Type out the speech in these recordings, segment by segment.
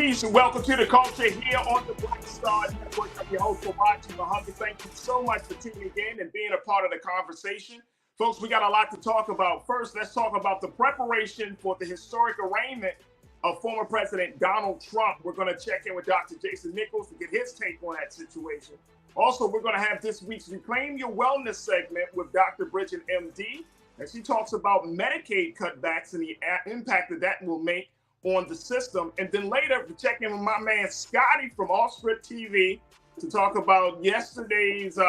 Peace and welcome to the culture here on the Black Star Network. I'm your host for watching Muhammad. Thank you so much for tuning in and being a part of the conversation. Folks, we got a lot to talk about. First, let's talk about the preparation for the historic arraignment of former President Donald Trump. We're going to check in with Dr. Jason Nichols to get his take on that situation. Also, we're going to have this week's Reclaim Your Wellness segment with Dr. Bridget MD, and she talks about Medicaid cutbacks and the impact that will make on the system. And then later, we check in with my man Scotty from Off Script TV to talk about yesterday's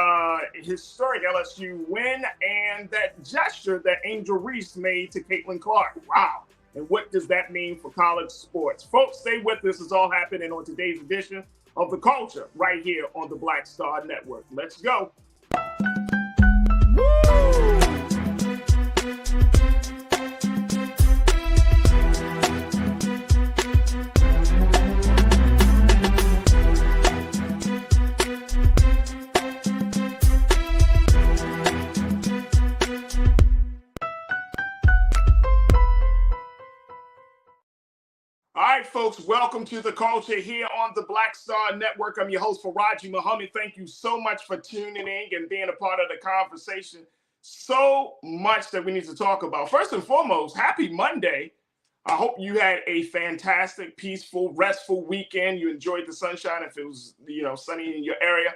historic LSU win and that gesture that Angel Reese made to Caitlin Clark. Wow. And what does that mean for college sports? Folks, stay with us. It's all happening on today's edition of The Culture right here on the Black Star Network. Let's go. Woo! All right, folks, welcome to The Culture here on the Black Star Network. I'm your host, Faraji Muhammad. Thank you so much for tuning in and being a part of the conversation. So much that we need to talk about. First and foremost, happy Monday. I hope you had a fantastic, peaceful, restful weekend. You enjoyed the sunshine if it was, sunny in your area.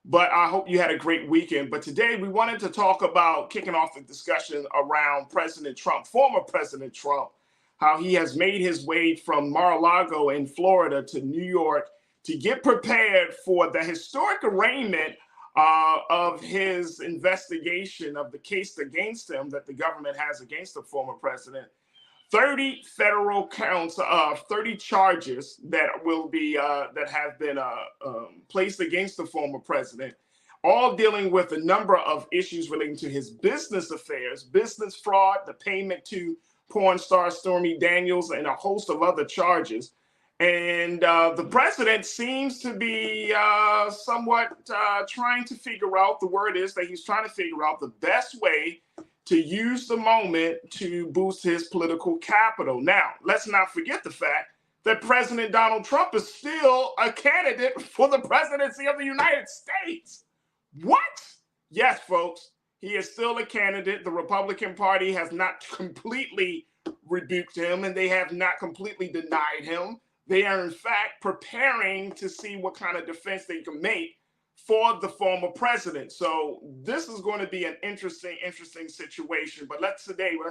But I hope you had a great weekend. But today we wanted to talk about kicking off the discussion around President Trump, former President Trump, how he has made his way from Mar-a-Lago in Florida to New York to get prepared for the historic arraignment of his investigation of the case against him that the government has against the former president. 30 federal counts of 30 charges that will be that have been placed against the former president, all dealing with a number of issues relating to his business affairs, business fraud, the payment to porn star Stormy Daniels, and a host of other charges. And the president seems to be somewhat trying to figure out, the word is that he's trying to figure out the best way to use the moment to boost his political capital. Now, let's not forget the fact that President Donald Trump is still a candidate for the presidency of the United States. What? Yes, folks. He is still a candidate. The Republican Party has not completely rebuked him, and they have not completely denied him. They are, in fact, preparing to see what kind of defense they can make for the former president. So this is going to be an interesting situation. But let's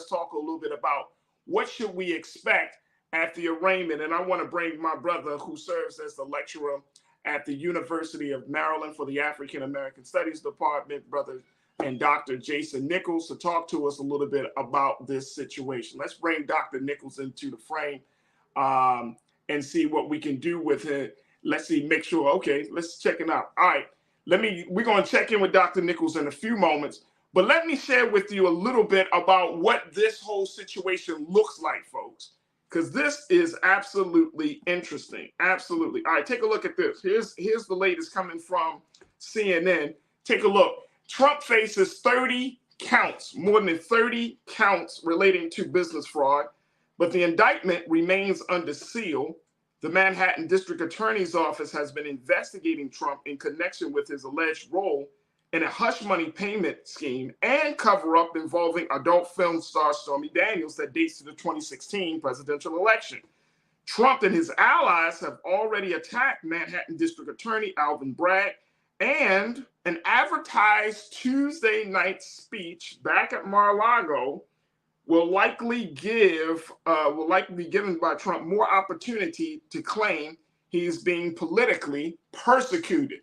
talk a little bit about what should we expect at the arraignment. And I want to bring my brother, who serves as the lecturer at the University of Maryland for the African American Studies Department, brother and Dr. Jason Nichols, to talk to us a little bit about this situation. Let's bring Dr. Nichols into the frame and see what we can do with it. Let's see, make sure, okay, let's check it out. All right, we're going to check in with Dr. Nichols in a few moments, but let me share with you a little bit about what this whole situation looks like, folks, because this is absolutely interesting. Absolutely. All right, take a look at this. Here's the latest coming from CNN. Take a look. Trump faces 30 counts, more than 30 counts relating to business fraud, but the indictment remains under seal. The Manhattan District Attorney's Office has been investigating Trump in connection with his alleged role in a hush money payment scheme and cover-up involving adult film star Stormy Daniels that dates to the 2016 presidential election. Trump and his allies have already attacked Manhattan District Attorney Alvin Bragg, and an advertised Tuesday night speech back at Mar-a-Lago will likely be given by Trump more opportunity to claim he's being politically persecuted.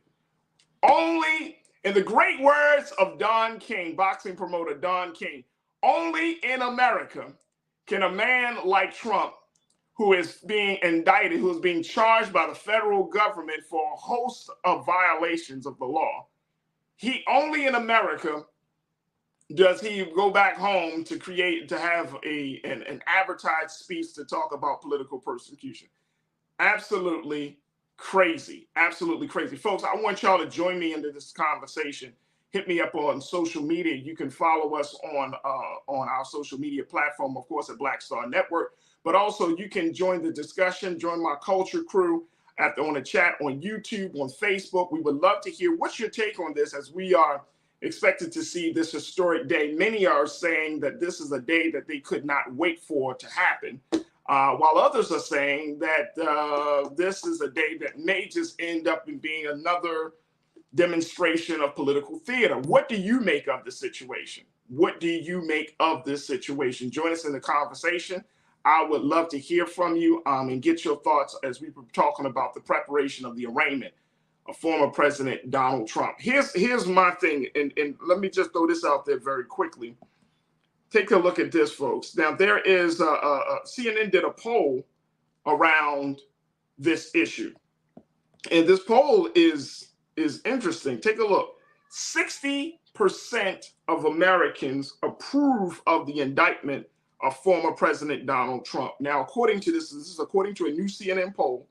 Only, in the great words of Don King, boxing promoter Don King, only in America can a man like Trump, who is being indicted, who is being charged by the federal government for a host of violations of the law, only in America does he go back home to have an advertised speech to talk about political persecution. Absolutely crazy. Absolutely crazy. Folks, I want y'all to join me into this conversation hit me up on social media. You can follow us on our social media platform, of course, at Black Star Network. But also, you can join the discussion, join my culture crew on the chat on YouTube, on Facebook. We would love to hear what's your take on this, as we are expected to see this historic day. Many are saying that this is a day that they could not wait for to happen, while others are saying that this is a day that may just end up in being another demonstration of political theater. What do you make of the situation? What do you make of this situation? Join us in the conversation. I would love to hear from you and get your thoughts as we were talking about the preparation of the arraignment of former President Donald Trump. Here's my thing, and let me just throw this out there very quickly. Take a look at this, folks. Now, there is CNN did a poll around this issue, and this poll is interesting. Take a look. 60% of Americans approve of the indictment of former President Donald Trump. Now, according to this is according to a new CNN poll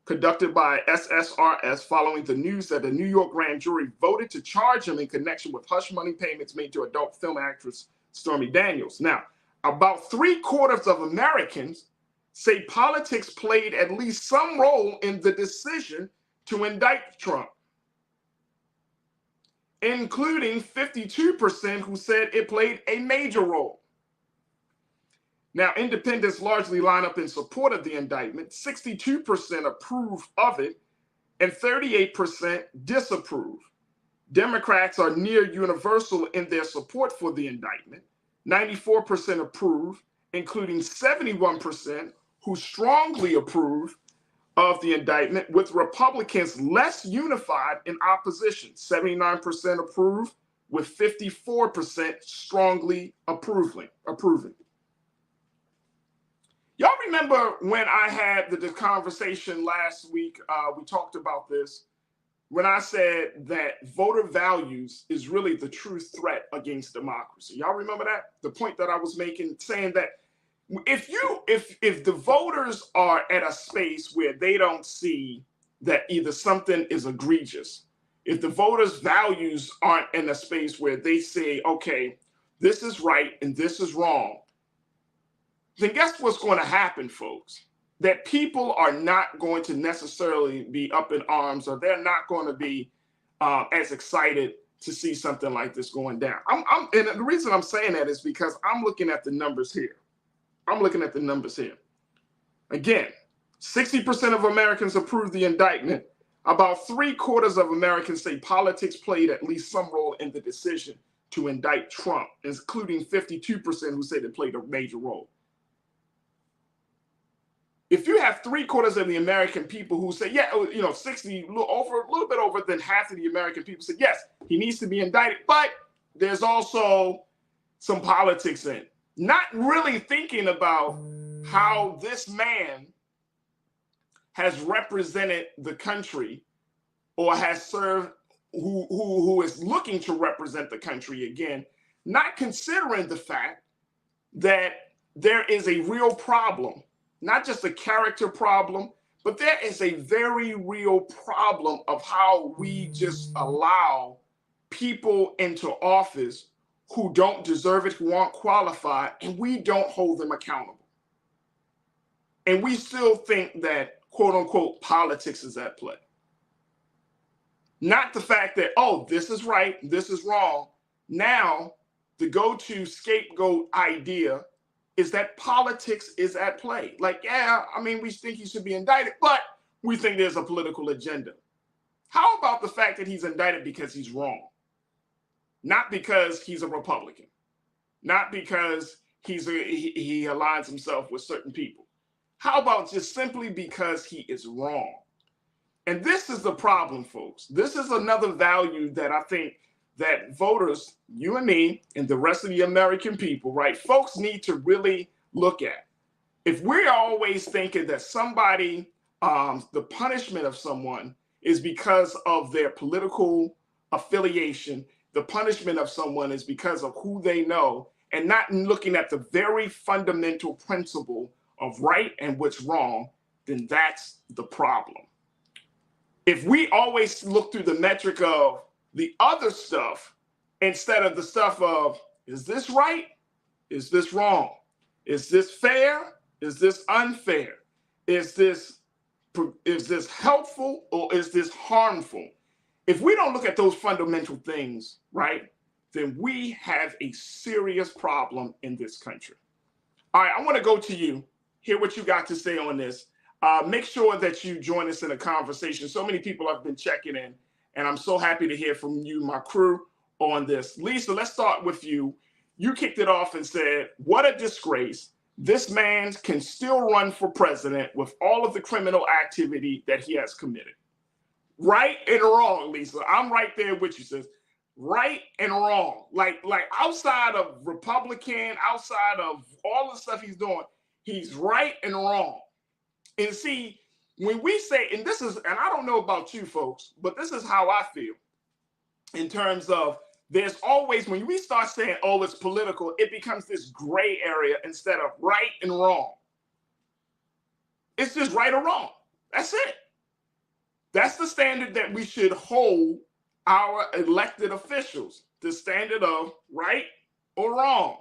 conducted by SSRS following the news that the New York grand jury voted to charge him in connection with hush money payments made to adult film actress Stormy Daniels. Now, about 3/4 of Americans say politics played at least some role in the decision to indict Trump, including 52% who said it played a major role. Now, independents largely line up in support of the indictment. 62% approve of it, and 38% disapprove. Democrats are near universal in their support for the indictment. 94% approve, including 71% who strongly approve of the indictment, with Republicans less unified in opposition. 79% approve, with 54% strongly approving. Y'all remember when I had the conversation last week, we talked about this, when I said that voter values is really the true threat against democracy. Y'all remember that? The point that I was making, saying that if the voters are at a space where they don't see that either something is egregious, if the voters' values aren't in a space where they say, okay, this is right and this is wrong, then guess what's going to happen, folks? That people are not going to necessarily be up in arms, or they're not going to be as excited to see something like this going down. And the reason I'm saying that is because I'm looking at the numbers here. Again, 60% of Americans approve the indictment. About 3/4 of Americans say politics played at least some role in the decision to indict Trump, including 52% who say it played a major role. If you have 3/4 of the American people who say, yeah, 60, a little bit over than half of the American people say, yes, he needs to be indicted, but there's also some politics in it. Not really thinking about how this man has represented the country, or has served, who is looking to represent the country again, not considering the fact that there is a real problem. Not just a character problem, but there is a very real problem of how we just allow people into office who don't deserve it, who aren't qualified, and we don't hold them accountable. And we still think that, quote unquote, politics is at play. Not the fact that, oh, this is right, this is wrong. Now, the go-to scapegoat idea is that politics is at play. Like, yeah, I mean, we think he should be indicted, but we think there's a political agenda. How about the fact that he's indicted because he's wrong? Not because he's a Republican. Not because he aligns himself with certain people. How about just simply because he is wrong? And this is the problem, folks. This is another value that I think that voters, you and me, and the rest of the American people, right, folks need to really look at. If we're always thinking that somebody, the punishment of someone is because of their political affiliation, the punishment of someone is because of who they know, and not looking at the very fundamental principle of right and what's wrong, then that's the problem. If we always look through the metric of the other stuff, instead of the stuff of, is this right? Is this wrong? Is this fair? Is this unfair? Is this helpful or is this harmful? If we don't look at those fundamental things, right, then we have a serious problem in this country. All right, I want to go to you, hear what you got to say on this. Make sure that you join us in a conversation. So many people have been checking in, and I'm so happy to hear from you, my crew, on this. Lisa, let's start with you. You kicked it off and said, what a disgrace. This man can still run for president with all of the criminal activity that he has committed. Right and wrong, Lisa. I'm right there with you, sis. Right and wrong. Like outside of Republican, outside of all the stuff he's doing, he's right and wrong. And see, when we say, and I don't know about you folks, but this is how I feel in terms of there's always, when we start saying, oh, it's political, it becomes this gray area instead of right and wrong. It's just right or wrong. That's it. That's the standard that we should hold our elected officials, the standard of right or wrong.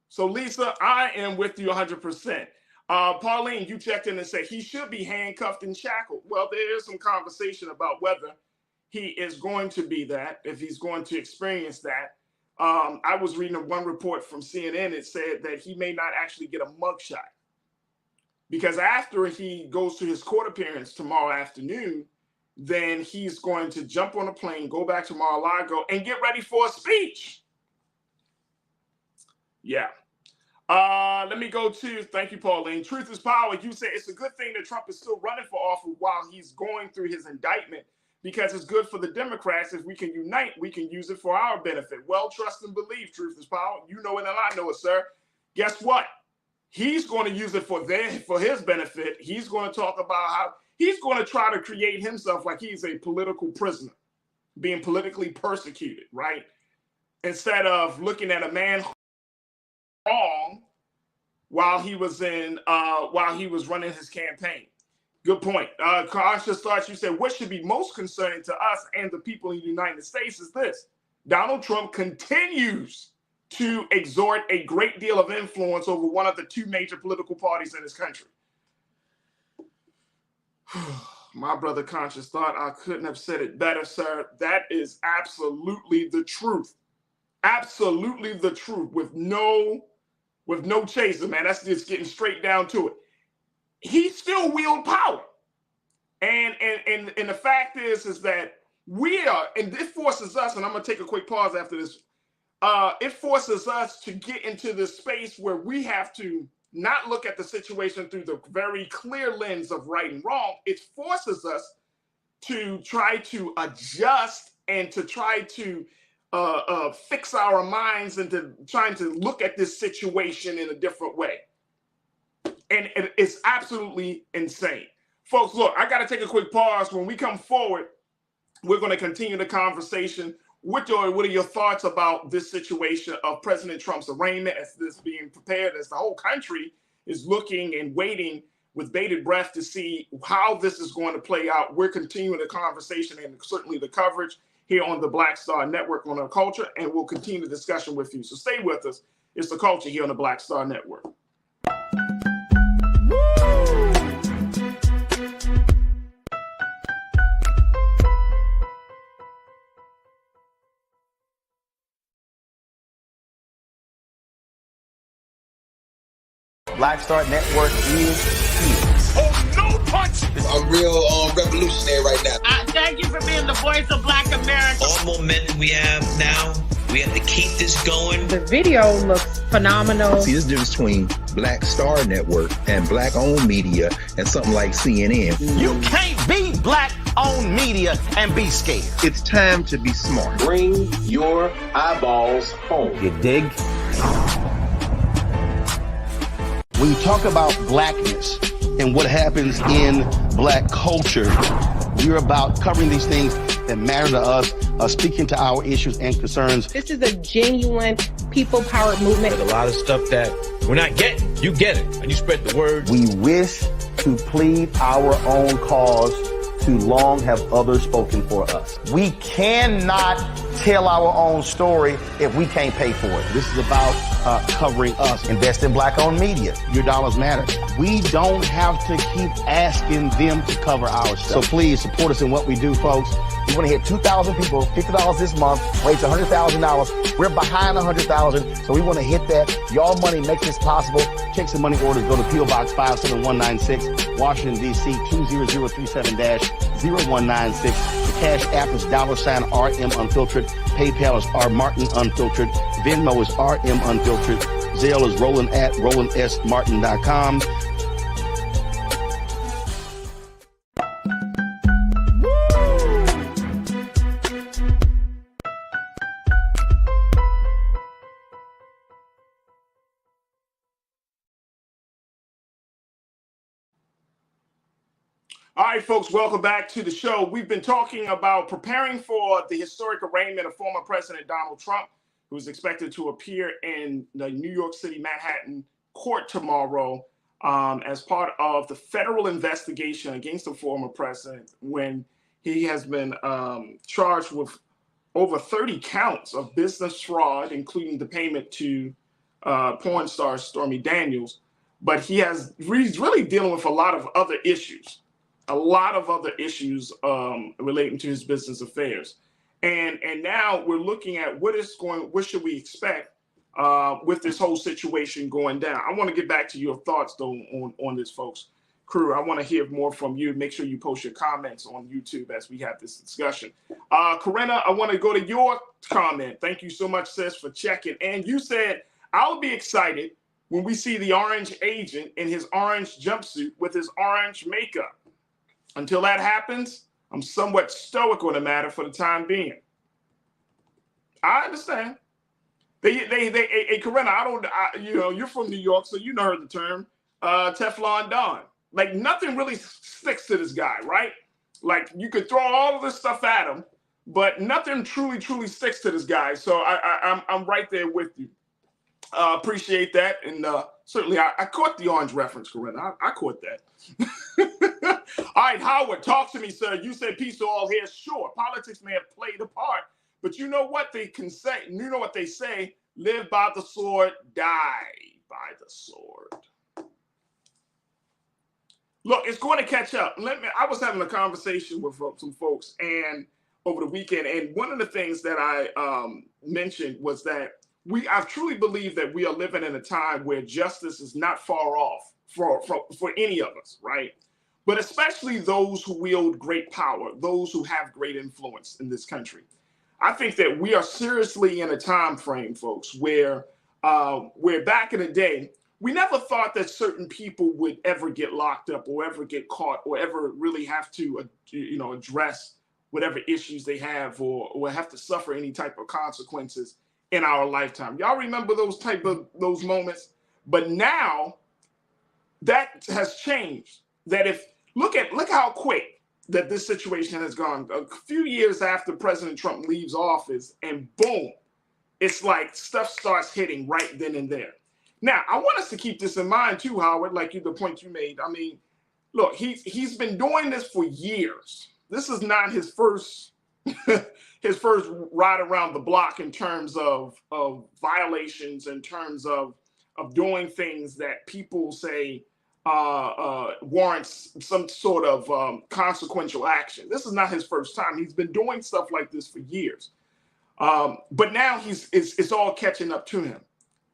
So, Lisa, I am with you 100%. Pauline, you checked in and said he should be handcuffed and shackled. Well, there is some conversation about whether he is going to be that, if he's going to experience that. I was reading one report from CNN. It said that he may not actually get a mugshot because after he goes to his court appearance tomorrow afternoon, then he's going to jump on a plane, go back to Mar-a-Lago, and get ready for a speech. Yeah. Let me go to, thank you, Pauline. Truth is power. You say it's a good thing that Trump is still running for office while he's going through his indictment because it's good for the Democrats. If we can unite, we can use it for our benefit. Well, trust and believe, truth is power. You know it and I know it, sir. Guess what? He's going to use it for his benefit. He's going to talk about how he's going to try to create himself like he's a political prisoner, being politically persecuted, right? Instead of looking at a man wrong while he was running his campaign. Good point. Conscious thoughts, you said, what should be most concerning to us and the people in the United States is this. Donald Trump continues to exert a great deal of influence over one of the two major political parties in this country. My brother Conscious thought, I couldn't have said it better, sir. That is absolutely the truth. Absolutely the truth with no chaser, man. That's just getting straight down to it. He still wield power. And the fact is that we are, and it forces us, and I'm going to take a quick pause after this. It forces us to get into this space where we have to not look at the situation through the very clear lens of right and wrong. It forces us to try to adjust and to try to fix our minds into trying to look at this situation in a different way. And it's absolutely insane. Folks, look, I got to take a quick pause. When we come forward, we're going to continue the conversation. What are your thoughts about this situation of President Trump's arraignment as this being prepared, as the whole country is looking and waiting with bated breath to see how this is going to play out? We're continuing the conversation and certainly the coverage here on the Black Star Network on Our Culture, and we'll continue the discussion with you. So stay with us. It's The Culture here on the Black Star Network. Black Star Network is here. Oh, no punch! I'm real revolutionary right now. Thank you for being the voice of Black America. All momentum we have now, we have to keep this going. The video looks phenomenal. See, there's a difference between Black Star Network and black-owned media and something like CNN. You can't be black-owned media and be scared. It's time to be smart. Bring your eyeballs home. You dig? When you talk about blackness and what happens in black culture, we're about covering these things that matter to us, speaking to our issues and concerns. This is a genuine people-powered movement. There's a lot of stuff that we're not getting. You get it, and you spread the word. We wish to plead our own cause. Too long have others spoken for us. We cannot tell our own story if we can't pay for it. This is about covering us. Invest in black-owned media. Your dollars matter. We don't have to keep asking them to cover our stuff. So please support us in what we do, folks. We want to hit 2,000 people, $50 this month, raise $100,000. We're behind 100,000, so we want to hit that. Your money makes this possible. Checks and money orders go to P.O. Box 57196, Washington, D.C. 20037-0196. The Cash App is $RM Unfiltered. PayPal is R Martin Unfiltered. Venmo is RM Unfiltered. Zelle is roland@rolandsmartin.com. All right, folks, welcome back to the show. We've been talking about preparing for the historic arraignment of former President Donald Trump, who is expected to appear in the New York City Manhattan court tomorrow as part of the federal investigation against the former president when he has been charged with over 30 counts of business fraud, including the payment to porn star Stormy Daniels. But he's really dealing with a lot of other issues. Relating to his business affairs. And now we're looking at what should we expect with this whole situation going down. I want to get back to your thoughts, though, on this, folks. Crew, I want to hear more from you. Make sure you post your comments on YouTube as we have this discussion. Corinna, I want to go to your comment. Thank you so much, sis, for checking. And you said, I'll be excited when we see the orange agent in his orange jumpsuit with his orange makeup. Until that happens, I'm somewhat stoic on the matter for the time being. I understand. Hey, Corinna, you're from New York, so you know the term, Teflon Don. Like, nothing really sticks to this guy, right? Like, you could throw all of this stuff at him, but nothing truly sticks to this guy. So I'm right there with you. Appreciate that. And certainly I caught the orange reference, Corinna. I caught that. All right, Howard, talk to me, sir. You said peace to all here. Sure, politics may have played a part, but you know what they can say. You know what they say, live by the sword, die by the sword. Look, it's going to catch up. I was having a conversation with some folks and over the weekend, and one of the things that I mentioned was that I truly believe that we are living in a time where justice is not far off for any of us, right? But especially those who wield great power, those who have great influence in this country. I think that we are seriously in a time frame, folks, where back in the day, we never thought that certain people would ever get locked up or ever get caught or ever really have to, address whatever issues they have or have to suffer any type of consequences in our lifetime. Y'all remember those moments? But now that has changed. That look how quick that this situation has gone. A few years after President Trump leaves office, and boom, it's like stuff starts hitting right then and there. Now, I want us to keep this in mind too, Howard, like the point you made. I mean, look, he's been doing this for years. This is not his first his first ride around the block in terms of violations, in terms of doing things that people say warrants some sort of consequential action. This is not his first time. He's been doing stuff like this for years. But now it's all catching up to him.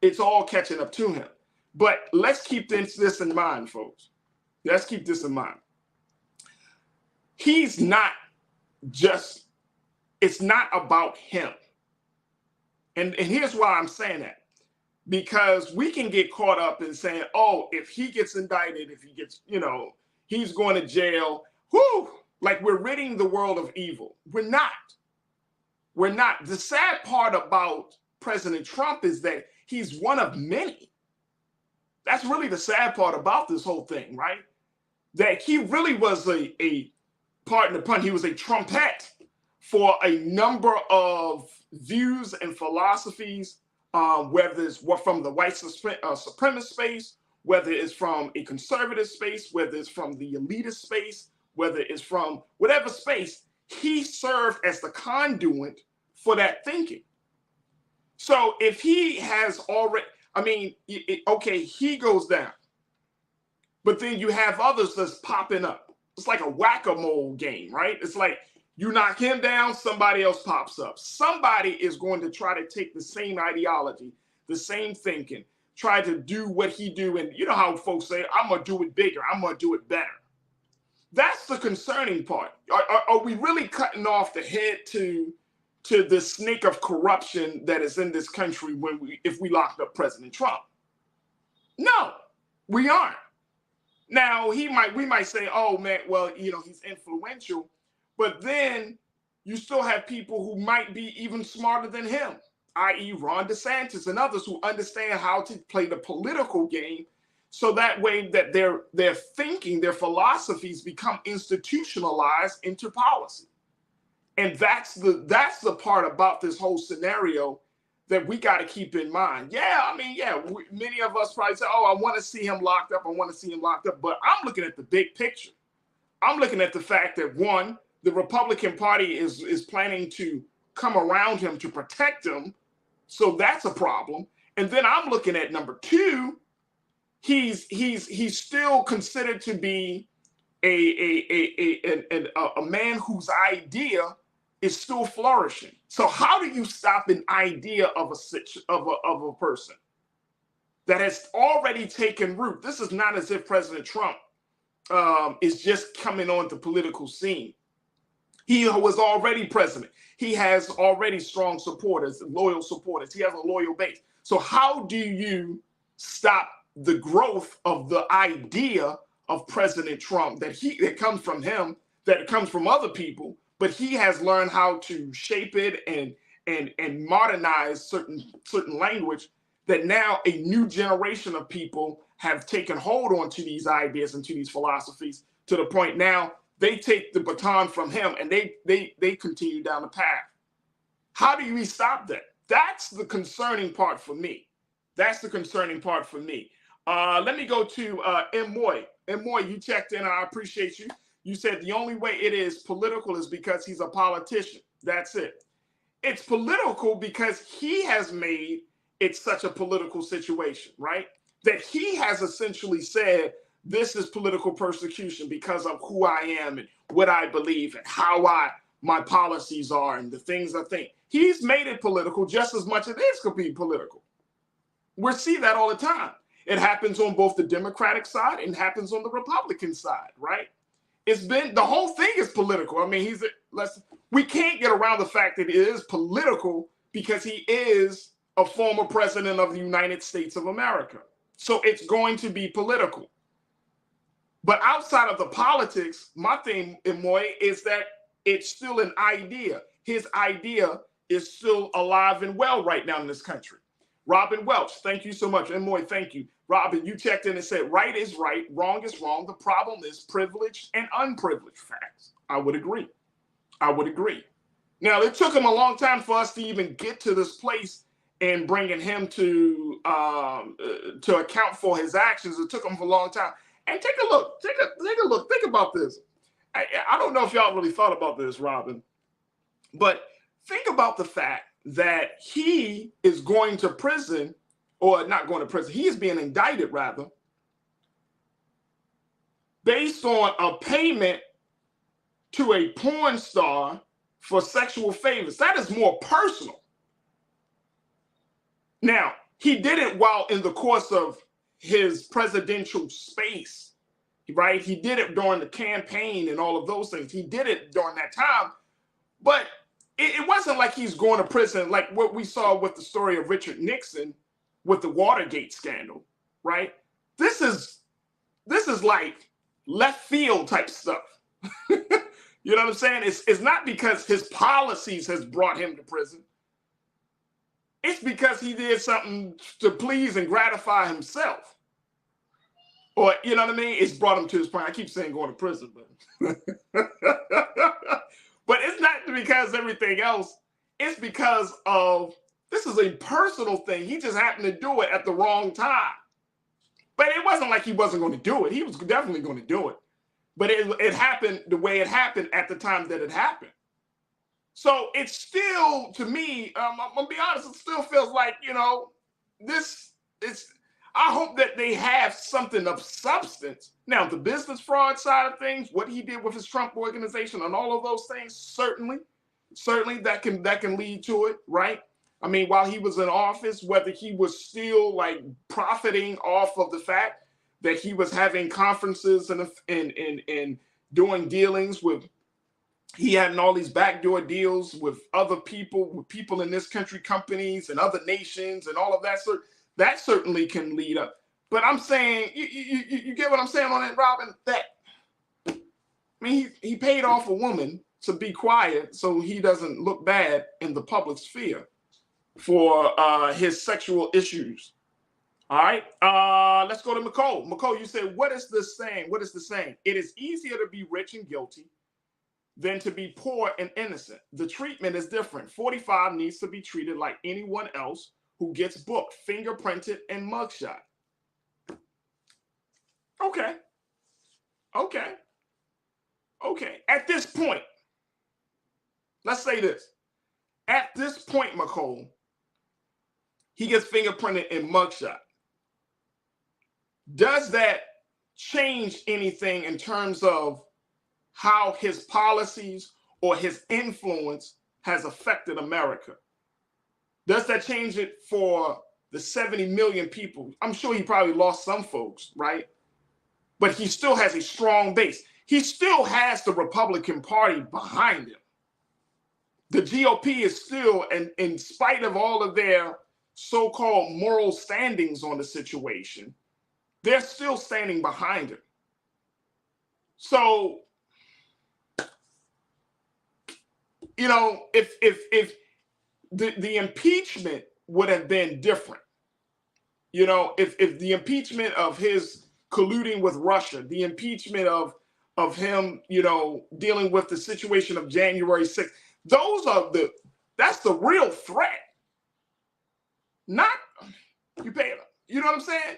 It's all catching up to him. But let's keep this in mind, folks. Let's keep this in mind. It's not about him. And here's why I'm saying that. Because we can get caught up in saying, oh, if he gets indicted, if he gets, he's going to jail. Whoo! Like we're ridding the world of evil. We're not. We're not. The sad part about President Trump is that he's one of many. That's really the sad part about this whole thing, right? That he really was a pardon the pun, he was a trumpet for a number of views and philosophies, whether it's from the white supremacist space, whether it's from a conservative space, whether it's from the elitist space, whether it's from whatever space, he served as the conduit for that thinking. So if he has already, I mean, okay, he goes down, but then you have others that's popping up. It's like a whack-a-mole game, right? It's like you knock him down, somebody else pops up. Somebody is going to try to take the same ideology, the same thinking, try to do what he do. And you know how folks say, I'm going to do it bigger. I'm going to do it better. That's the concerning part. Are we really cutting off the head to the snake of corruption that is in this country if we locked up President Trump? No, we aren't. Now, we might say, oh, man, well, you know, he's influential. But then you still have people who might be even smarter than him, i.e. Ron DeSantis and others who understand how to play the political game so that way that their thinking, their philosophies become institutionalized into policy. And that's the part about this whole scenario that we got to keep in mind. Yeah, I mean, yeah, many of us probably say, oh, I want to see him locked up. I want to see him locked up. But I'm looking at the big picture. I'm looking at the fact that, one, the Republican Party is planning to come around him to protect him. So that's a problem. And then I'm looking at number two, he's still considered to be a man whose idea is still flourishing. So how do you stop an idea of a person that has already taken root? This is not as if President Trump is just coming on the political scene. He was already president. He has already strong supporters, loyal supporters. He has a loyal base. So how do you stop the growth of the idea of President Trump that comes from him, that comes from other people, but he has learned how to shape it and modernize certain language that now a new generation of people have taken hold onto these ideas and to these philosophies to the point now they take the baton from him and they continue down the path. How do we stop that? That's the concerning part for me. That's the concerning part for me. Let me go to M. Moy. M. Moy, you checked in. I appreciate you. You said the only way it is political is because he's a politician. That's it. It's political because he has made it such a political situation, right? That he has essentially said, this is political persecution because of who I am and what I believe and how my policies are and the things I think. He's made it political just as much as it is could be political. We see that all the time. It happens on both the Democratic side and happens on the Republican side, right? It's been, the whole thing is political. I mean, we can't get around the fact that it is political because he is a former president of the United States of America. So it's going to be political. But outside of the politics, my thing, Moy, is that it's still an idea. His idea is still alive and well right now in this country. Robin Welch, thank you so much. And Moy, thank you. Robin, you checked in and said, right is right, wrong is wrong. The problem is privileged and unprivileged facts. I would agree. I would agree. Now, it took him a long time for us to even get to this place and bringing him to account for his actions. It took him for a long time. And take a look. Take a look. Think about this. I don't know if y'all really thought about this, Robin, but think about the fact that he is going to prison, or not going to prison. He is being indicted, rather, based on a payment to a porn star for sexual favors. That is more personal. Now, he did it while in the course of his presidential space, right? He did it during the campaign and all of those things. He did it during that time, but it wasn't like he's going to prison like what we saw with the story of Richard Nixon with the Watergate scandal, right? This is like left field type stuff. You know what I'm saying? It's not because his policies has brought him to prison. It's because he did something to please and gratify himself. Or, you know what I mean? It's brought him to his point. I keep saying going to prison, but but it's not because everything else. It's because of, this is a personal thing. He just happened to do it at the wrong time. But it wasn't like he wasn't going to do it. He was definitely going to do it. But it happened the way it happened at the time that it happened. So it still, to me, I'm gonna be honest, it still feels like, this is. I hope that they have something of substance. Now, the business fraud side of things, what he did with his Trump organization, and all of those things, certainly that can lead to it, right? I mean, while he was in office, whether he was still like profiting off of the fact that he was having conferences and doing dealings with, he had all these backdoor deals with other people, with people in this country, companies and other nations and all of that sort. That certainly can lead up. But I'm saying, you get what I'm saying on that, Robin? He paid off a woman to be quiet so he doesn't look bad in the public sphere for his sexual issues. All right, let's go to McCole. McCole, you said, what is this saying? What is the saying? It is easier to be rich and guilty than to be poor and innocent. The treatment is different. 45 needs to be treated like anyone else who gets booked, fingerprinted, and mugshot. Okay. At this point, let's say this. At this point, McCole, he gets fingerprinted and mugshot. Does that change anything in terms of how his policies or his influence has affected America? Does that change it for the 70 million people? I'm sure he probably lost some folks, right? But he still has a strong base. He still has the Republican Party behind him. The GOP is still, and in spite of all of their so-called moral standings on the situation, they're still standing behind him. So, if the impeachment would have been different, if the impeachment of his colluding with Russia, the impeachment of him, dealing with the situation of January 6th, that's the real threat. Not you pay it. You know what I'm saying?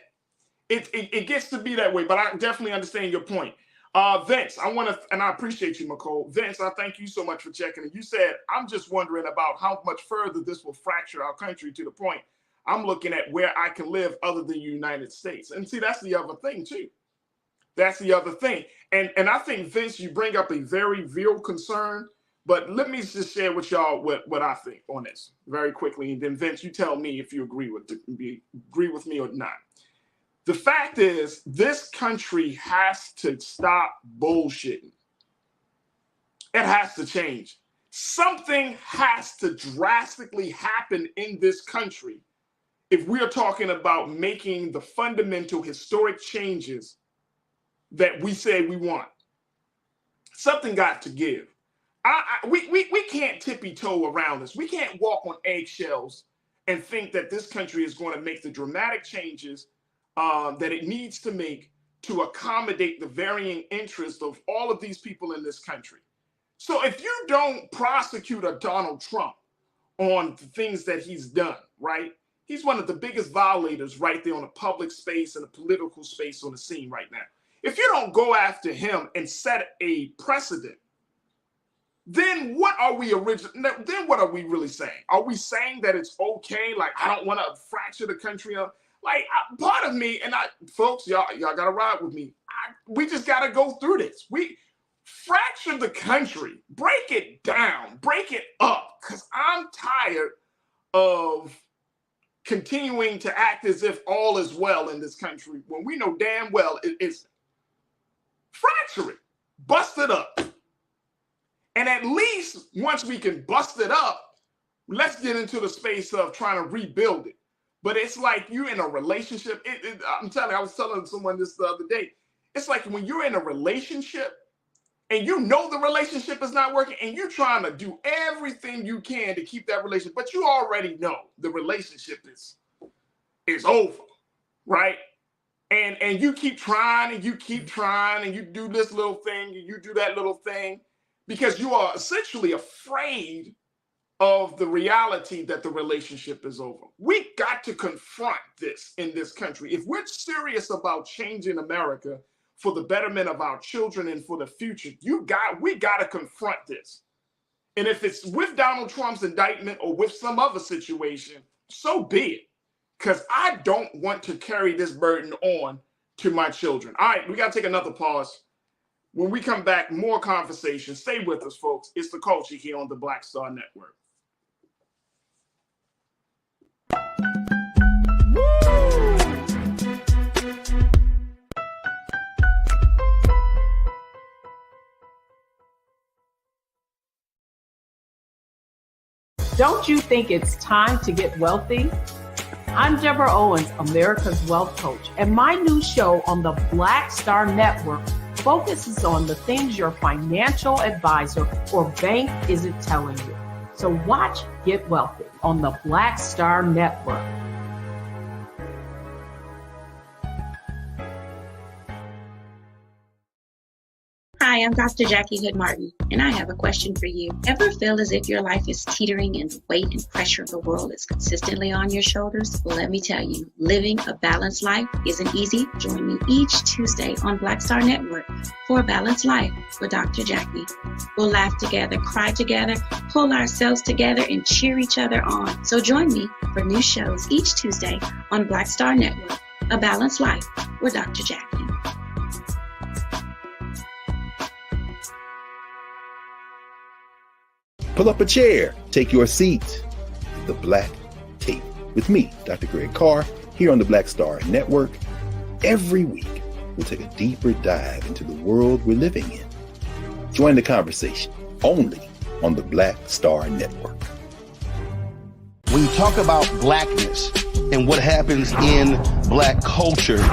It gets to be that way, but I definitely understand your point. Vince, and I appreciate you, McCole. Vince, I thank you so much for checking in. You said, I'm just wondering about how much further this will fracture our country to the point I'm looking at where I can live other than the United States. And see, that's the other thing too. That's the other thing. And I think, Vince, you bring up a very real concern, but let me just share with y'all what I think on this very quickly. And then, Vince, you tell me if you agree with me or not. The fact is, this country has to stop bullshitting. It has to change. Something has to drastically happen in this country if we're talking about making the fundamental historic changes that we say we want. Something got to give. We can't tippy-toe around this. We can't walk on eggshells and think that this country is going to make the dramatic changes that it needs to make to accommodate the varying interests of all of these people in this country. So if you don't prosecute a Donald Trump on the things that he's done, right? He's one of the biggest violators right there on the public space and the political space on the scene right now. If you don't go after him and set a precedent, then what are we really saying? Are we saying that it's okay? Like, I don't want to fracture the country up. Like, part of me, and folks, y'all got to ride with me. We just got to go through this. We fracture the country, break it down, break it up, because I'm tired of continuing to act as if all is well in this country when we know damn well it isn't. Fracture it, bust it up. And at least once we can bust it up, let's get into the space of trying to rebuild it. But it's like you're in a relationship. I'm telling you, I was telling someone this the other day. It's like when you're in a relationship and you know the relationship is not working and you're trying to do everything you can to keep that relationship, but you already know the relationship is over, right? And you keep trying and you keep trying and you do this little thing and you do that little thing because you are essentially afraid of the reality that the relationship is over. We got to confront this in this country. If we're serious about changing America for the betterment of our children and for the future, we got to confront this. And if it's with Donald Trump's indictment or with some other situation, so be it. Because I don't want to carry this burden on to my children. All right, we got to take another pause. When we come back, more conversation. Stay with us, folks. It's The Culture here on the Black Star Network. Don't you think it's time to get wealthy? I'm Deborah Owens, America's Wealth Coach, and my new show on the Black Star Network focuses on the things your financial advisor or bank isn't telling you. So watch Get Wealthy on the Black Star Network. Hi, I'm Dr. Jackie Hood Martin, and I have a question for you. Ever feel as if your life is teetering and the weight and pressure of the world is consistently on your shoulders? Well, let me tell you, living a balanced life isn't easy. Join me each Tuesday on Black Star Network for A Balanced Life with Dr. Jackie. We'll laugh together, cry together, pull ourselves together, and cheer each other on. So join me for new shows each Tuesday on Black Star Network, A Balanced Life with Dr. Jackie. Pull up a chair, take your seat. The Black Tape with me, Dr. Greg Carr, here on the Black Star Network. Every week, we'll take a deeper dive into the world we're living in. Join the conversation only on the Black Star Network. When you talk about blackness and what happens in black culture,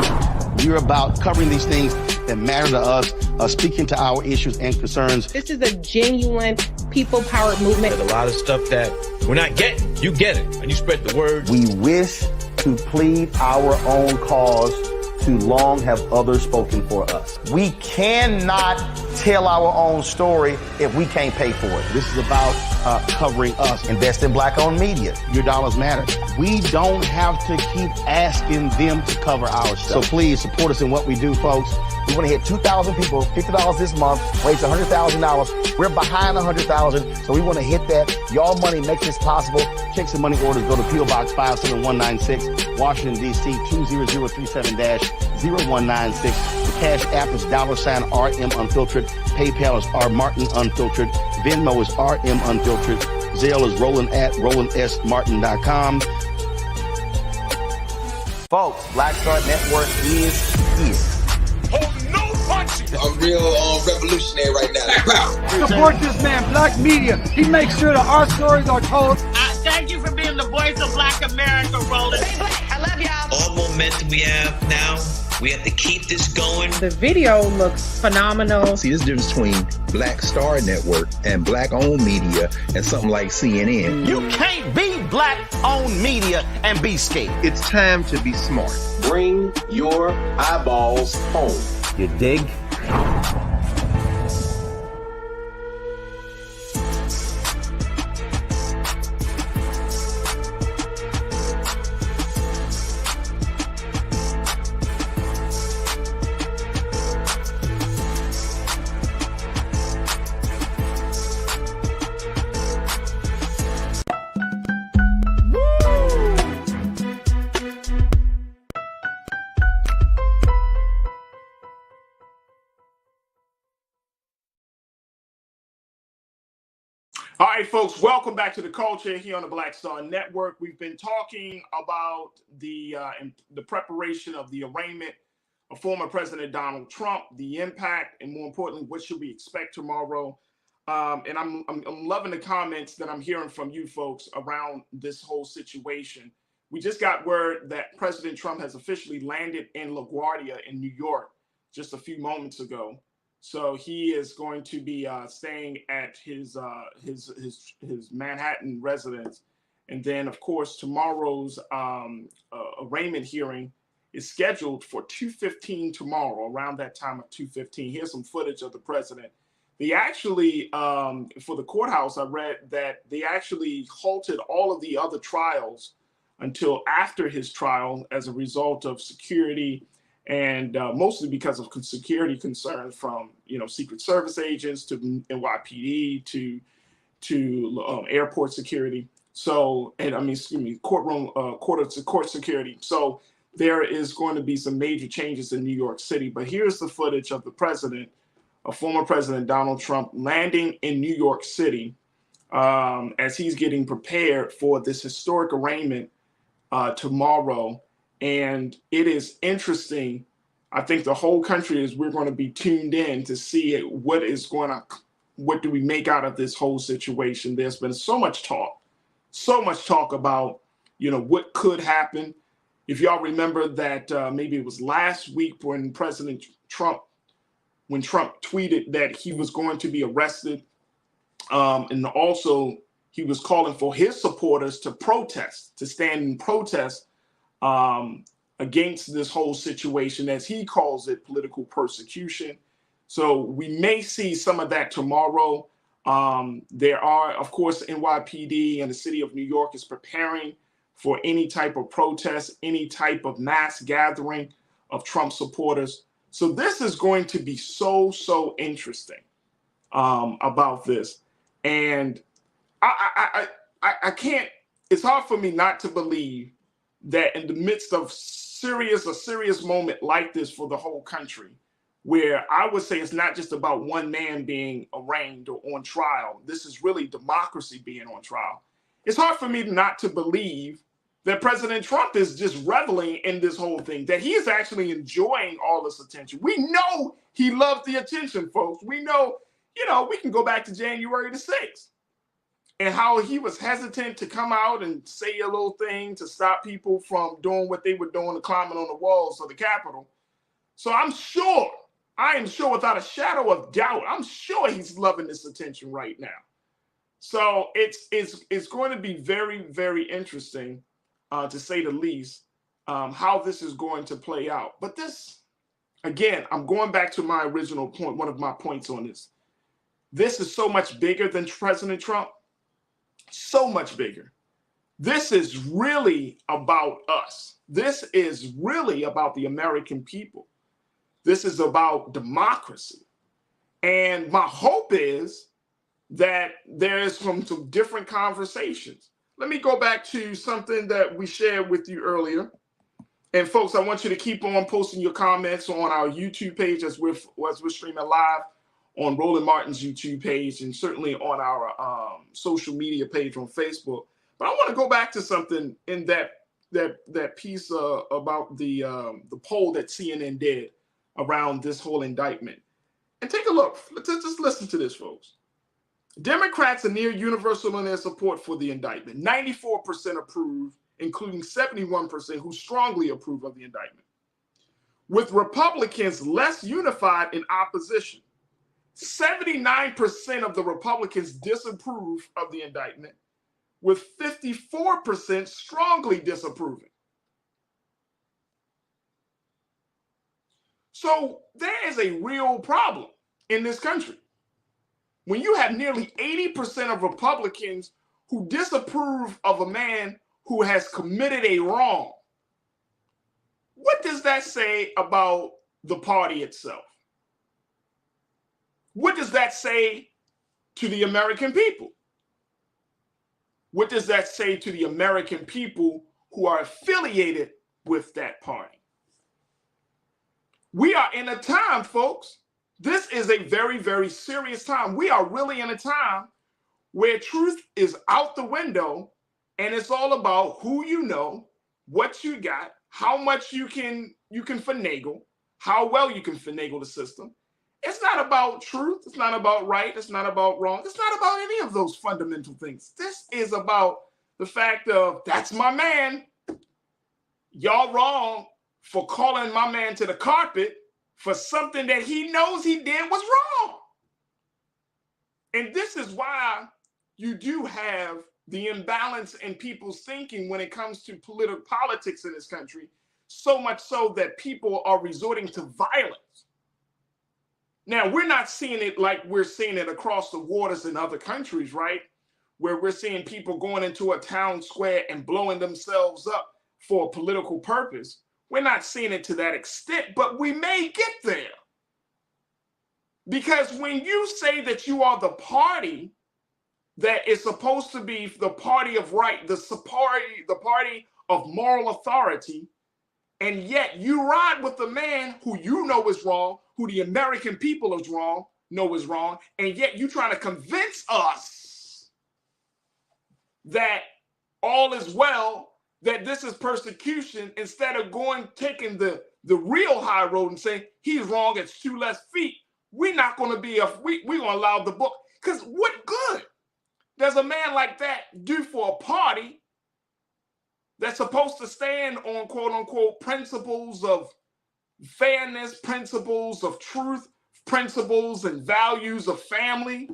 we're about covering these things that matter to us, speaking to our issues and concerns. This is a genuine people-powered movement. There's a lot of stuff that we're not getting. You get it, and you spread the word. We wish to plead our own cause. Too long have others spoken for us. We cannot tell our own story if we can't pay for it. This is about covering us. Invest in black-owned media. Your dollars matter. We don't have to keep asking them to cover our stuff. So please support us in what we do, folks. We want to hit 2,000 people, $50 this month, raise $100,000. We're behind 100,000, so we want to hit that. Y'all money makes this possible. Checks and money orders go to P.O. Box 57196, Washington, D.C. 20037-0196. The Cash App is $RM Unfiltered. PayPal is R Martin Unfiltered. Venmo is RM Unfiltered. Zelle is Roland at RolandSMartin.com. Folks, Black Star Network is here. I'm real revolutionary right now. Support this man, Black Media. He makes sure that our stories are told. Thank you for being the voice of Black America, Roland. Stay black. I love y'all. All momentum we have now, we have to keep this going. The video looks phenomenal. See, this difference between Black Star Network and black-owned media and something like CNN. You can't be black-owned media and be scared. It's time to be smart. Bring your eyeballs home. You dig? All right, folks, welcome back to The Culture here on the Black Star Network. We've been talking about the preparation of the arraignment of former President Donald Trump, the impact, and more importantly, what should we expect tomorrow? And I'm loving the comments that I'm hearing from you folks around this whole situation. We just got word that President Trump has officially landed in LaGuardia in New York just a few moments ago. So he is going to be staying at his Manhattan residence. And then, of course, tomorrow's arraignment hearing is scheduled for 2:15 tomorrow, around that time of 2:15. Here's some footage of the president. They actually, for the courthouse, I read that they actually halted all of the other trials until after his trial as a result of security and mostly because of security concerns from, Secret Service agents to NYPD to airport security. So, and I mean, excuse me, court security. So there is going to be some major changes in New York City. But here's the footage of the president, former President Donald Trump, landing in New York City as he's getting prepared for this historic arraignment tomorrow. And it is interesting. I think the whole country we're going to be tuned in to see what do we make out of this whole situation. There's been so much talk about, what could happen. If y'all remember that maybe it was last week when Trump tweeted that he was going to be arrested, and also he was calling for his supporters to stand in protest against this whole situation, as he calls it, political persecution. So we may see some of that tomorrow. There are, of course, NYPD and the city of New York is preparing for any type of protest, any type of mass gathering of Trump supporters. So this is going to be so interesting about this. And I can't, it's hard for me not to believe that in the midst of a serious moment like this for the whole country, where I would say it's not just about one man being arraigned or on trial. This is really democracy being on trial. It's hard for me not to believe that President Trump is just reveling in this whole thing, that he is actually enjoying all this attention. We know he loves the attention, folks. We know, we can go back to January the 6th and how he was hesitant to come out and say a little thing to stop people from doing what they were doing, climbing on the walls of the Capitol. So I am sure without a shadow of doubt, I'm sure he's loving this attention right now. So it's going to be very, very interesting, to say the least, how this is going to play out. But this, again, I'm going back to my original point, one of my points on this. This is so much bigger than President Trump, so much bigger. This is really about us. This is really about the American people. This is about democracy. And my hope is that there's some different conversations. Let me go back to something that we shared with you earlier. And folks, I want you to keep on posting your comments on our YouTube page as we're streaming live on Roland Martin's YouTube page, and certainly on our social media page on Facebook. But I want to go back to something in that piece about the poll that CNN did around this whole indictment. And take a look. Just listen to this, folks. Democrats are near universal in their support for the indictment. 94% approve, including 71% who strongly approve of the indictment. With Republicans less unified in opposition. 79% of the Republicans disapprove of the indictment, with 54% strongly disapproving. So there is a real problem in this country. When you have nearly 80% of Republicans who disapprove of a man who has committed a wrong, what does that say about the party itself? What does that say to the American people? What does that say to the American people who are affiliated with that party? We are in a time, folks. This is a very, very serious time. We are really in a time where truth is out the window, and it's all about who you know, what you got, how much you can finagle, how well you can finagle the system. It's not about truth. It's not about right. It's not about wrong. It's not about any of those fundamental things. This is about the fact of, that's my man. Y'all wrong for calling my man to the carpet for something that he knows he did was wrong. And this is why you do have the imbalance in people's thinking when it comes to politics in this country, so much so that people are resorting to violence. Now, we're not seeing it like we're seeing it across the waters in other countries, right? Where we're seeing people going into a town square and blowing themselves up for a political purpose. We're not seeing it to that extent, but we may get there. Because when you say that you are the party that is supposed to be the party of right, the party of moral authority, and yet you ride with the man who you know is wrong, who the American people know is wrong, and yet you trying to convince us that all is well, that this is persecution, instead of taking the real high road and saying he's wrong, it's 2 less feet. We're not going to be we're going to allow the book, because what good does a man like that do for a party that's supposed to stand on quote unquote principles of fairness, principles of truth, principles and values of family?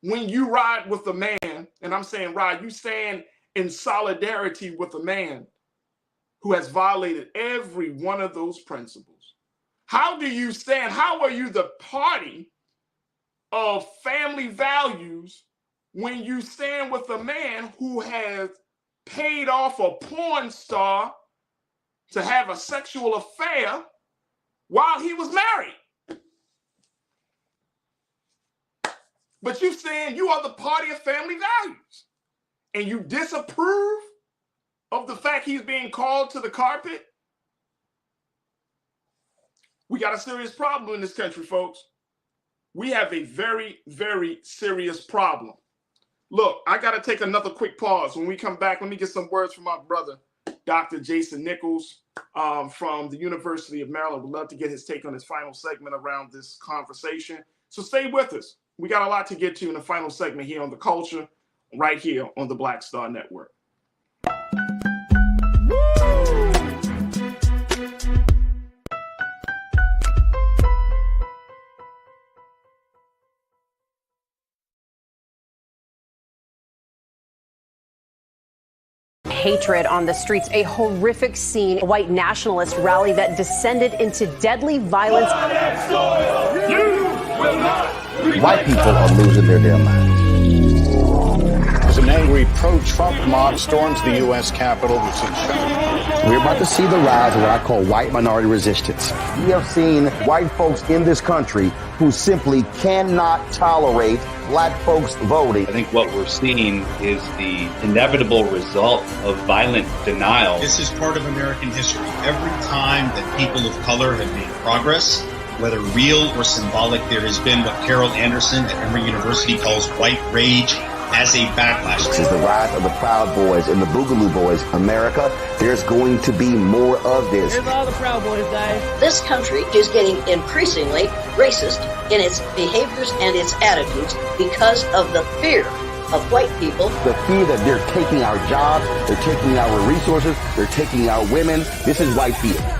When you ride with a man, and I'm saying ride, you stand in solidarity with a man who has violated every one of those principles. How do you stand? How are you the party of family values when you stand with a man who has paid off a porn star to have a sexual affair while he was married? But you saying you are the party of family values, and you disapprove of the fact he's being called to the carpet? We got a serious problem in this country, folks. We have a very, very serious problem. Look, I got to take another quick pause. When we come back, let me get some words from my brother, Dr. Jason Nichols from the University of Maryland. We'd love to get his take on his final segment around this conversation. So stay with us. We got a lot to get to in the final segment here on The Culture, right here on the Black Star Network. Hatred on the streets, a horrific scene, a white nationalist rally that descended into deadly violence. White people are losing their damn minds. As an angry pro-Trump mob storms the U.S. Capitol, We're about to see the rise of what I call white minority resistance. We have seen white folks in this country who simply cannot tolerate black folks voting. I think what we're seeing is the inevitable result of violent denial. This is part of American history. Every time that people of color have made progress, whether real or symbolic, there has been what Carol Anderson at Emory University calls white rage as a backlash. This is the rise of the Proud Boys and the Boogaloo Boys. America, there's going to be more of this. Here's all the Proud Boys, guys. This country is getting increasingly racist in its behaviors and its attitudes because of the fear of white people. The fear that they're taking our jobs, they're taking our resources, they're taking our women. This is white fear.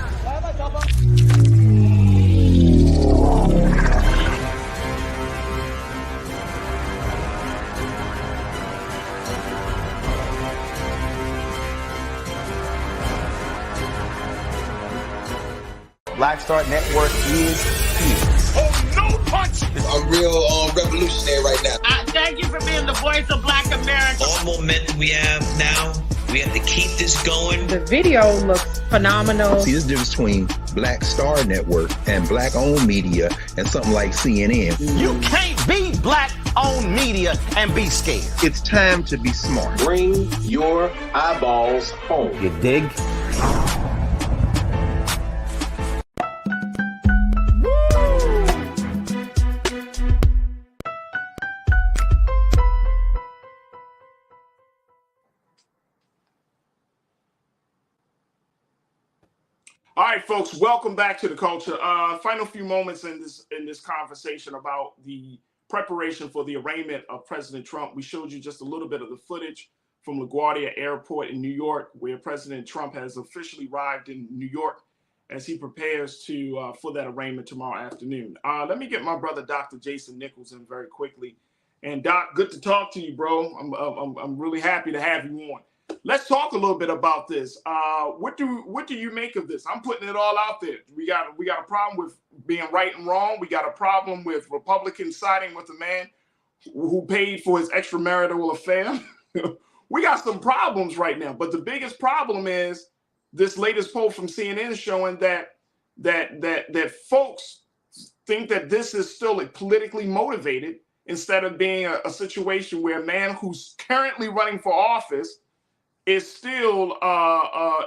Black Star Network is here. Oh, no punch! I'm real revolutionary right now. Thank you for being the voice of Black America. All the momentum we have now, we have to keep this going. The video looks phenomenal. See, there's a difference between Black Star Network and black-owned media and something like CNN. You can't be black-owned media and be scared. It's time to be smart. Bring your eyeballs home. You dig? All right, folks, welcome back to The Culture. Final few moments in this conversation about the preparation for the arraignment of President Trump. We showed you just a little bit of the footage from LaGuardia Airport in New York, where President Trump has officially arrived in New York as he prepares for that arraignment tomorrow afternoon. Let me get my brother, Dr. Jason Nichols, in very quickly. And Doc, good to talk to you, bro. I'm really happy to have you on. Let's talk a little bit about this. What do you make of this? I'm putting it all out there. We got a problem with being right and wrong. We got a problem with Republicans siding with the man who paid for his extramarital affair. We got some problems right now. But the biggest problem is this latest poll from CNN showing that folks think that this is still politically motivated instead of being a situation where a man who's currently running for office is still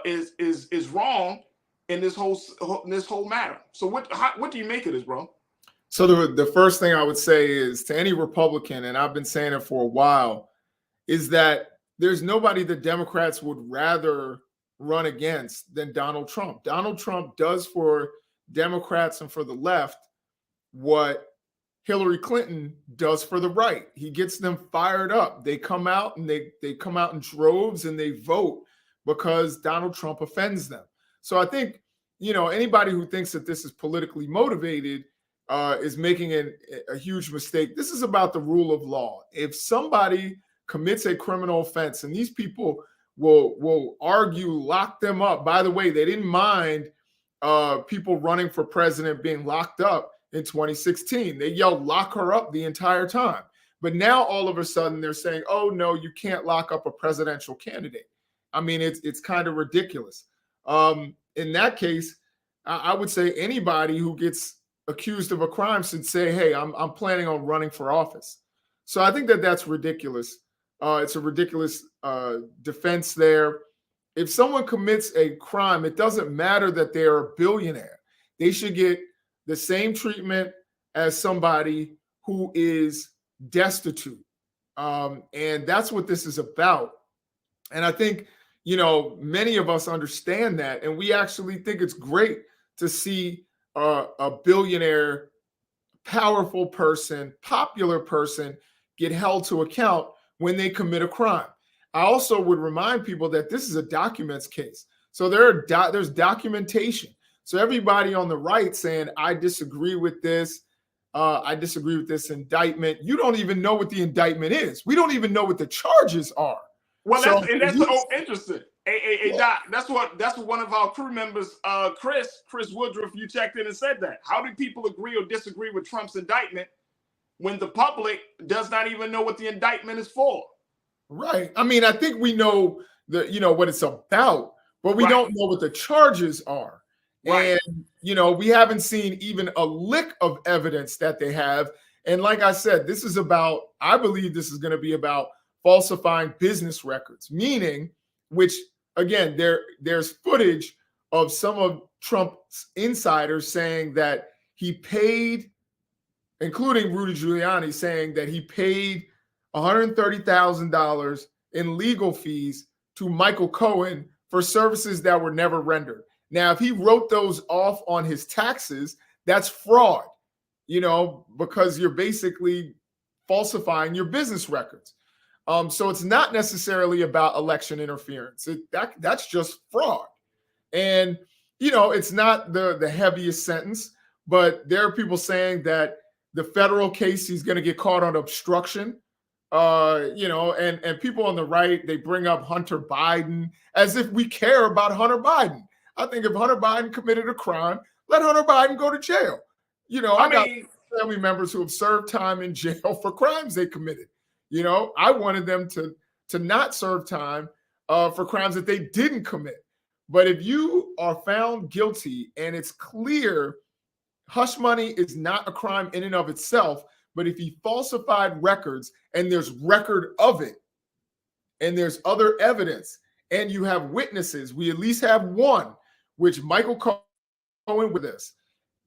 is wrong in this whole matter. So what do you make of this, bro? So the first thing I would say is to any Republican, and I've been saying it for a while, is that there's nobody the Democrats would rather run against than Donald Trump. Donald Trump does for Democrats and for the left what Hillary Clinton does for the right. He gets them fired up. They come out and they come out in droves and they vote because Donald Trump offends them. So I think, anybody who thinks that this is politically motivated is making a huge mistake. This is about the rule of law. If somebody commits a criminal offense, and these people will argue, lock them up. By the way, they didn't mind people running for president being locked up in 2016. They yelled, lock her up the entire time. But now all of a sudden they're saying, oh, no, you can't lock up a presidential candidate. I mean, it's kind of ridiculous. In that case, I would say anybody who gets accused of a crime should say, hey, I'm planning on running for office. So I think that's ridiculous. It's a ridiculous defense there. If someone commits a crime, it doesn't matter that they're a billionaire. They should get the same treatment as somebody who is destitute. And that's what this is about. And I think, many of us understand that. And we actually think it's great to see a billionaire, powerful person, popular person get held to account when they commit a crime. I also would remind people that this is a documents case. So there's documentation. So everybody on the right saying, I disagree with this. I disagree with this indictment. You don't even know what the indictment is. We don't even know what the charges are. Well, that's so interesting. Hey, Doc, that's what one of our crew members, Chris Woodruff, you checked in and said that. How do people agree or disagree with Trump's indictment when the public does not even know what the indictment is for? Right. I mean, I think we know what it's about, but we don't know what the charges are. Right. And, we haven't seen even a lick of evidence that they have. And like I said, I believe this is going to be about falsifying business records, meaning, which again, there's footage of some of Trump's insiders saying that he paid, including Rudy Giuliani, saying that he paid $130,000 in legal fees to Michael Cohen for services that were never rendered. Now, if he wrote those off on his taxes, that's fraud, because you're basically falsifying your business records. So it's not necessarily about election interference. That's just fraud. And, it's not the heaviest sentence, but there are people saying that the federal case, he's going to get caught on obstruction. And people on the right, they bring up Hunter Biden as if we care about Hunter Biden. I think if Hunter Biden committed a crime, let Hunter Biden go to jail. I got family members who have served time in jail for crimes they committed. I wanted them to not serve time for crimes that they didn't commit. But if you are found guilty and it's clear hush money is not a crime in and of itself, but if he falsified records and there's record of it and there's other evidence and you have witnesses, we at least have one, which Michael Cohen with us.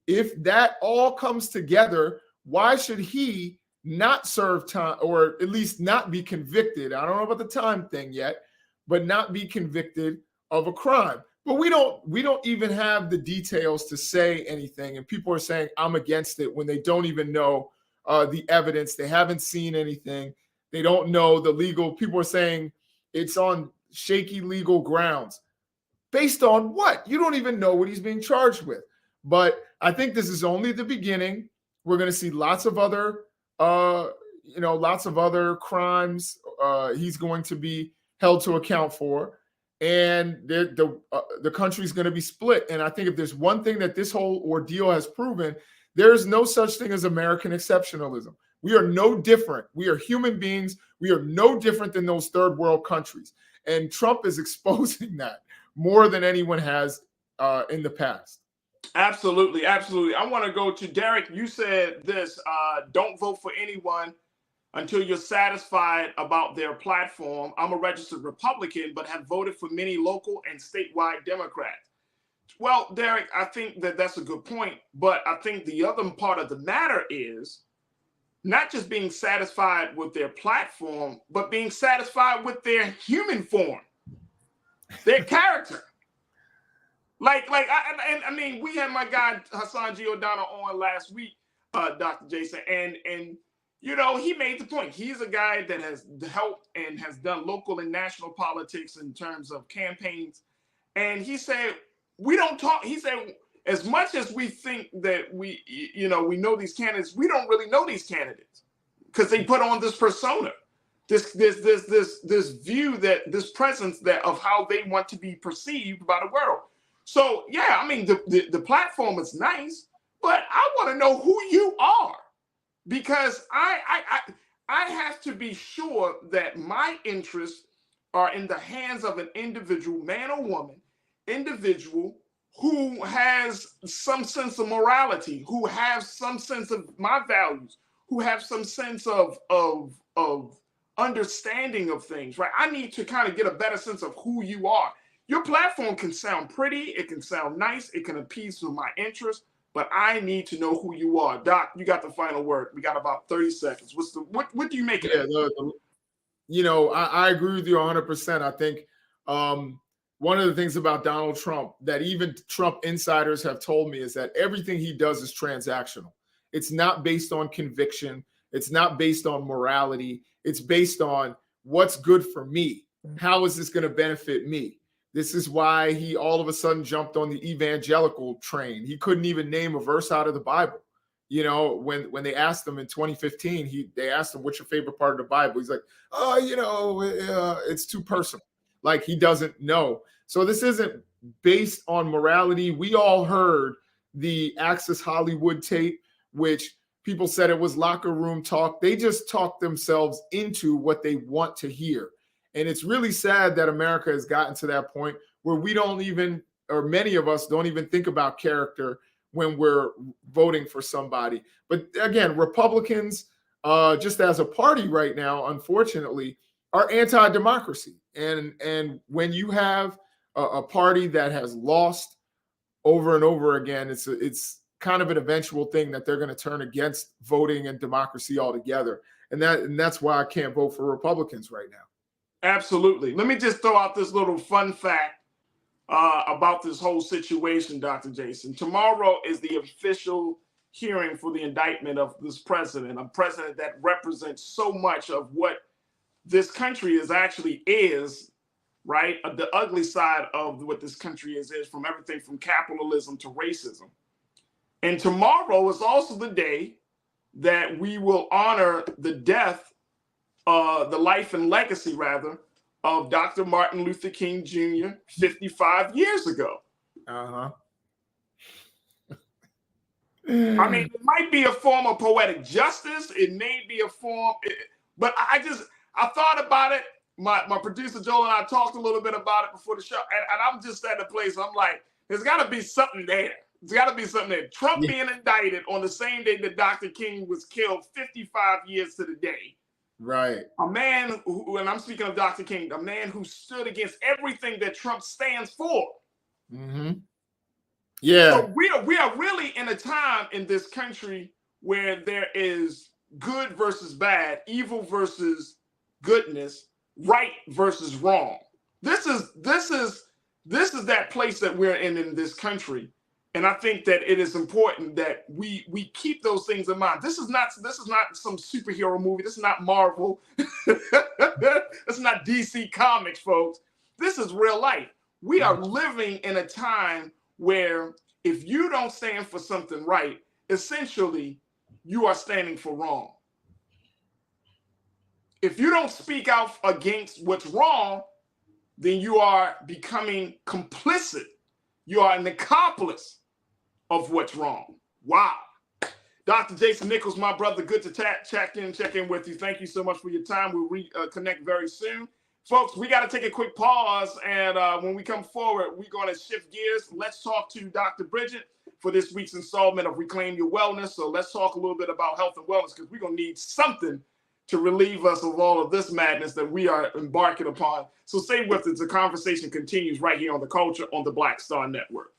If that all comes together, why should he not serve time or at least not be convicted? I don't know about the time thing yet, but not be convicted of a crime. But we don't even have the details to say anything. And people are saying I'm against it when they don't even know the evidence. They haven't seen anything. They don't know the legal. People are saying it's on shaky legal grounds. Based on what? You don't even know what he's being charged with. But I think this is only the beginning. We're going to see lots of other crimes he's going to be held to account for. And the country's going to be split. And I think if there's one thing that this whole ordeal has proven, there is no such thing as American exceptionalism. We are no different. We are human beings. We are no different than those third world countries. And Trump is exposing that more than anyone has in the past. Absolutely. Absolutely. I want to go to Derek. You said this, don't vote for anyone until you're satisfied about their platform. I'm a registered Republican, but have voted for many local and statewide Democrats. Well, Derek, I think that that's a good point, but I think the other part of the matter is not just being satisfied with their platform, but being satisfied with their human form, their character. I mean, we had my guy Hassan Giordano on last week, Dr. Jason, and you know, he made the point. He's a guy that has helped and has done local and national politics in terms of campaigns. And he said, we don't talk. He said, as much as we think that we know these candidates, we don't really know these candidates because they put on this persona, this view, that this presence that of how they want to be perceived by the world. So yeah, I mean, the platform is nice, but I want to know who you are, because I have to be sure that my interests are in the hands of an individual, man or woman, individual who has some sense of morality, who has some sense of my values, who have some sense of understanding of things, right? I need to kind of get a better sense of who you are. Your platform can sound pretty, it can sound nice, it can appease to my interests, but I need to know who you are. Doc, you got the final word. We got about 30 seconds. What do you make of it? You know, I agree with you 100%. I think one of the things about Donald Trump that even Trump insiders have told me is that everything he does is transactional. It's not based on conviction. It's not based on morality. It's based on what's good for me. How is this going to benefit me? This is why he all of a sudden jumped on the evangelical train. He couldn't even name a verse out of the Bible. You know, when they asked him in 2015, they asked him, what's your favorite part of the Bible? He's like, it's too personal. Like, he doesn't know. So this isn't based on morality. We all heard the Access Hollywood tape, which people said it was locker room talk. They just talked themselves into what they want to hear. And it's really sad that America has gotten to that point where we don't even, or many of us don't even think about character when we're voting for somebody. But again, Republicans, just as a party right now, unfortunately, are anti-democracy. And when you have a party that has lost over and over again, it's kind of an eventual thing that they're going to turn against voting and democracy altogether. And that's why I can't vote for Republicans right now. Absolutely. Let me just throw out this little fun fact about this whole situation, Dr. Jason. Tomorrow is the official hearing for the indictment of this president, a president that represents so much of what this country is, right? The ugly side of what this country is from everything from capitalism to racism. And tomorrow is also the day that we will honor the death, the life and legacy, rather, of Dr. Martin Luther King Jr. 55 years ago. Uh-huh. I mean, it might be a form of poetic justice. It may be a form, but I thought about it. My producer Joel and I talked a little bit about it before the show, and I'm just at the place. I'm like, there's got to be something there. There's got to be something there. Trump being indicted on the same day that Dr. King was killed, 55 years to the day. Right. A man who, and I'm speaking of Dr. King, a man who stood against everything that Trump stands for. Mm-hmm. Yeah. So we are really in a time in this country where there is good versus bad, evil versus goodness, right versus wrong. This is that place that we're in this country. And I think that it is important that we keep those things in mind. This is not some superhero movie. This is not Marvel. This is not DC Comics, folks. This is real life. We are living in a time where if you don't stand for something right, essentially you are standing for wrong. If you don't speak out against what's wrong, then you are becoming complicit. You are an accomplice of what's wrong. Wow. Dr. Jason Nichols, my brother, good to check in with you. Thank you so much for your time. We'll reconnect very soon. Folks, we got to take a quick pause, and when we come forward, we're going to shift gears. Let's talk to Dr. Bridget for this week's installment of Reclaim Your Wellness. So let's talk a little bit about health and wellness, because we're going to need something to relieve us of all of this madness that we are embarking upon. So stay with us. The conversation continues right here on The Culture on the Black Star Network.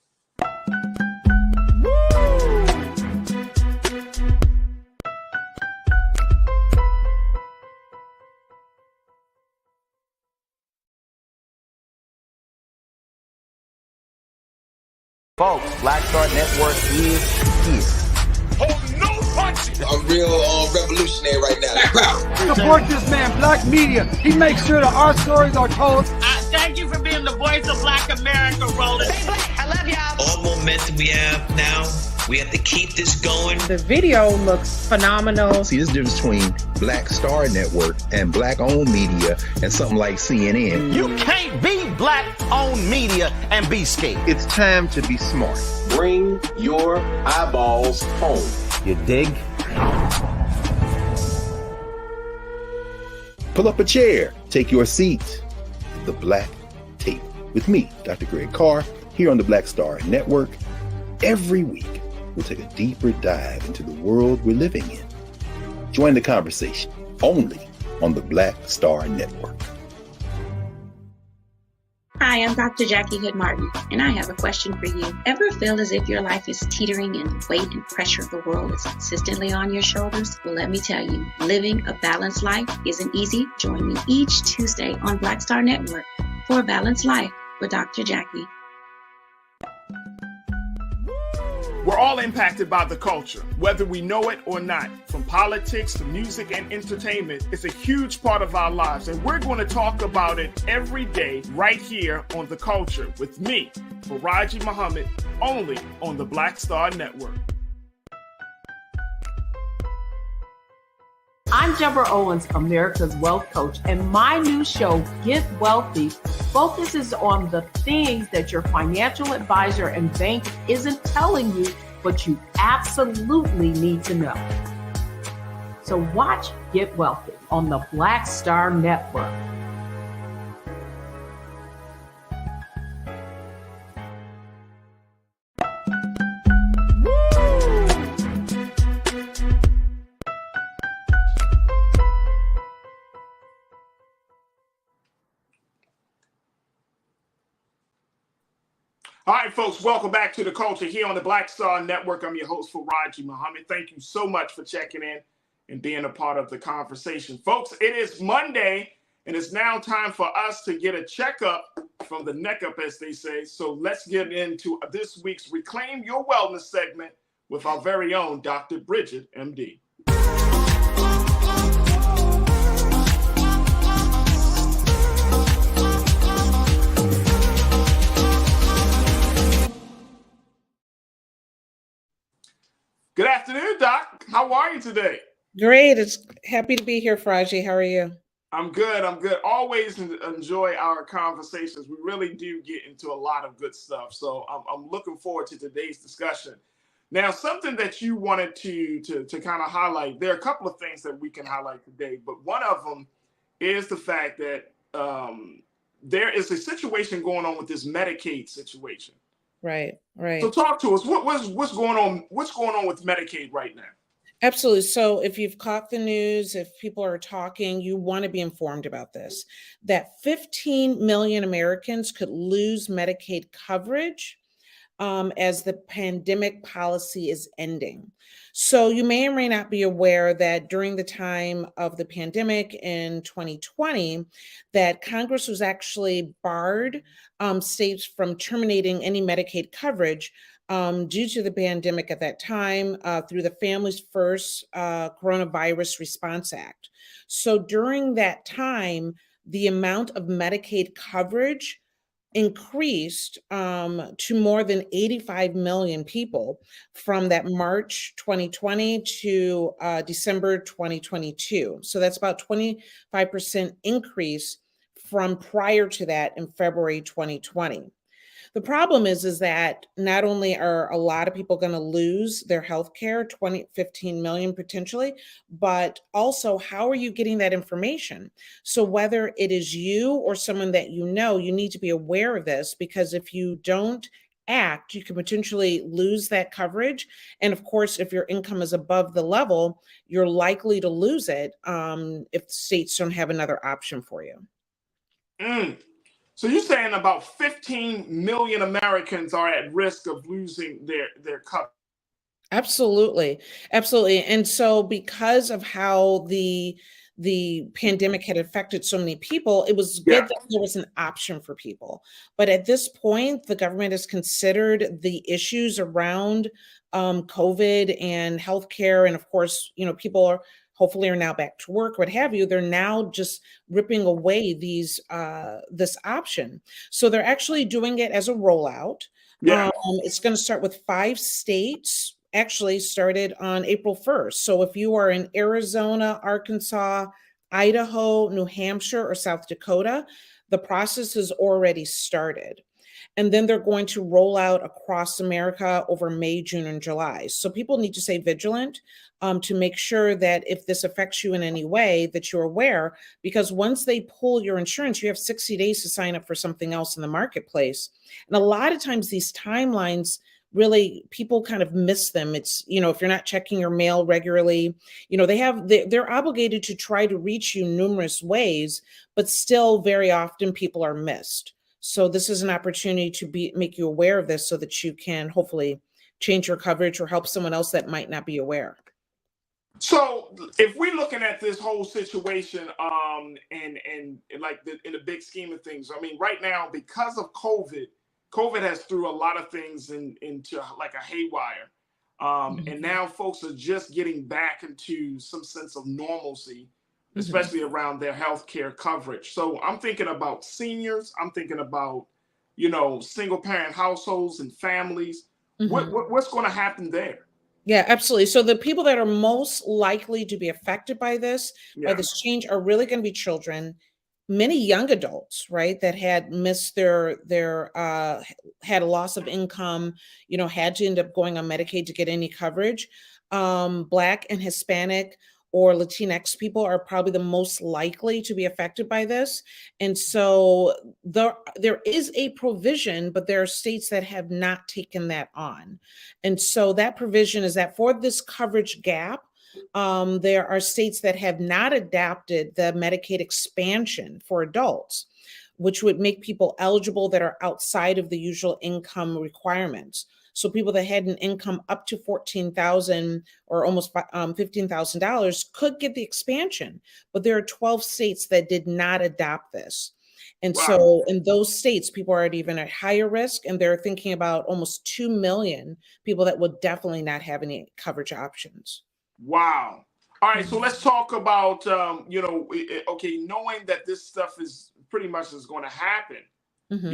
Folks, Black Star Network is here. Oh, no punches! I'm real revolutionary right now. Support this man, Black Media. He makes sure that our stories are told. Thank you for being the voice of Black America, Roland. Stay black. I love y'all. All momentum we have now, we have to keep this going. The video looks phenomenal. See, this difference between Black Star Network and Black-owned media and something like CNN. You can't be Black-owned media and be scared. It's time to be smart. Bring your eyeballs home. You dig? Pull up a chair. Take your seat. The Black Tape with me, Dr. Greg Carr, here on the Black Star Network. Every week, we'll take a deeper dive into the world we're living in. Join the conversation only on the Black Star Network. Hi, I'm Dr. Jackie Hood Martin, and I have a question for you. Ever feel as if your life is teetering and the weight and pressure of the world is consistently on your shoulders? Well, let me tell you, living a balanced life isn't easy. Join me each Tuesday on Black Star Network for a Balanced Life with Dr. Jackie. We're all impacted by the culture, whether we know it or not. From politics to music and entertainment, it's a huge part of our lives, and we're going to talk about it every day right here on The Culture with me, Faraji Muhammad, only on the Black Star Network. I'm Deborah Owens, America's Wealth Coach, and my new show, Get Wealthy, focuses on the things that your financial advisor and bank isn't telling you, but you absolutely need to know. So watch Get Wealthy on the Black Star Network. All right, folks, welcome back to The Culture here on the Black Star Network. I'm your host, Faraji Muhammad. Thank you so much for checking in and being a part of the conversation. Folks, it is Monday, and it's now time for us to get a checkup from the neck up, as they say. So let's get into this week's Reclaim Your Wellness segment with our very own Dr. Bridget, MD. Good afternoon, Doc. How are you today? Great. It's happy to be here, Faraji. How are you? I'm good. Always enjoy our conversations. We really do get into a lot of good stuff. So I'm looking forward to today's discussion. Now, something that you wanted to kind of highlight, there are a couple of things that we can highlight today, but one of them is the fact that there is a situation going on with this Medicaid situation. Right. So talk to us. What's going on? What's going on with Medicaid right now? Absolutely. So if you've caught the news, if people are talking, you want to be informed about this, that 15 million Americans could lose Medicaid coverage as the pandemic policy is ending. So you may or may not be aware that during the time of the pandemic in 2020, that Congress was actually barred states from terminating any Medicaid coverage due to the pandemic at that time through the Families First Coronavirus Response Act. So during that time, the amount of Medicaid coverage increased to more than 85 million people from that March 2020 to December 2022. So that's about 25% increase from prior to that in February 2020. The problem is that not only are a lot of people going to lose their health care, 15 million potentially, but also how are you getting that information? So whether it is you or someone that you know, you need to be aware of this, because if you don't act, you could potentially lose that coverage. And of course, if your income is above the level, you're likely to lose it if the states don't have another option for you. So you're saying about 15 million Americans are at risk of losing their coverage? Absolutely. Absolutely. And so because of how the pandemic had affected so many people, it was good that there was an option for people. But at this point, the government has considered the issues around COVID and healthcare. And of course, people are hopefully are now back to work, what have you. They're now just ripping away this option. So they're actually doing it as a rollout. It's going to start with 5 states. Actually started on April 1st. So if you are in Arizona, Arkansas, Idaho, New Hampshire, or South Dakota, the process has already started. And then they're going to roll out across America over May, June, and July. So people need to stay vigilant to make sure that if this affects you in any way, that you're aware, because once they pull your insurance, you have 60 days to sign up for something else in the marketplace. And a lot of times these timelines, really, people kind of miss them. It's, if you're not checking your mail regularly, they're obligated to try to reach you numerous ways, but still very often people are missed. So this is an opportunity to make you aware of this so that you can hopefully change your coverage or help someone else that might not be aware. So if we're looking at this whole situation, and like in the big scheme of things, I mean, right now, because of COVID has threw a lot of things into like a haywire. And now folks are just getting back into some sense of normalcy, especially around their healthcare coverage. So I'm thinking about seniors. I'm thinking about, single parent households and families. What's going to happen there? Yeah, absolutely. So the people that are most likely to be affected by this change are really going to be children, many young adults, right, that had missed their had a loss of income, had to end up going on Medicaid to get any coverage. Black and Hispanic or Latinx people are probably the most likely to be affected by this. And so there is a provision, but there are states that have not taken that on. And so that provision is that for this coverage gap, there are states that have not adapted the Medicaid expansion for adults, which would make people eligible that are outside of the usual income requirements. So people that had an income up to $14,000 or almost $15,000 could get the expansion, but there are 12 states that did not adopt this. And so in those states, people are even at higher risk, and they're thinking about almost 2 million people that would definitely not have any coverage options. Wow. All right, so let's talk about, knowing that this stuff is pretty much is going to happen.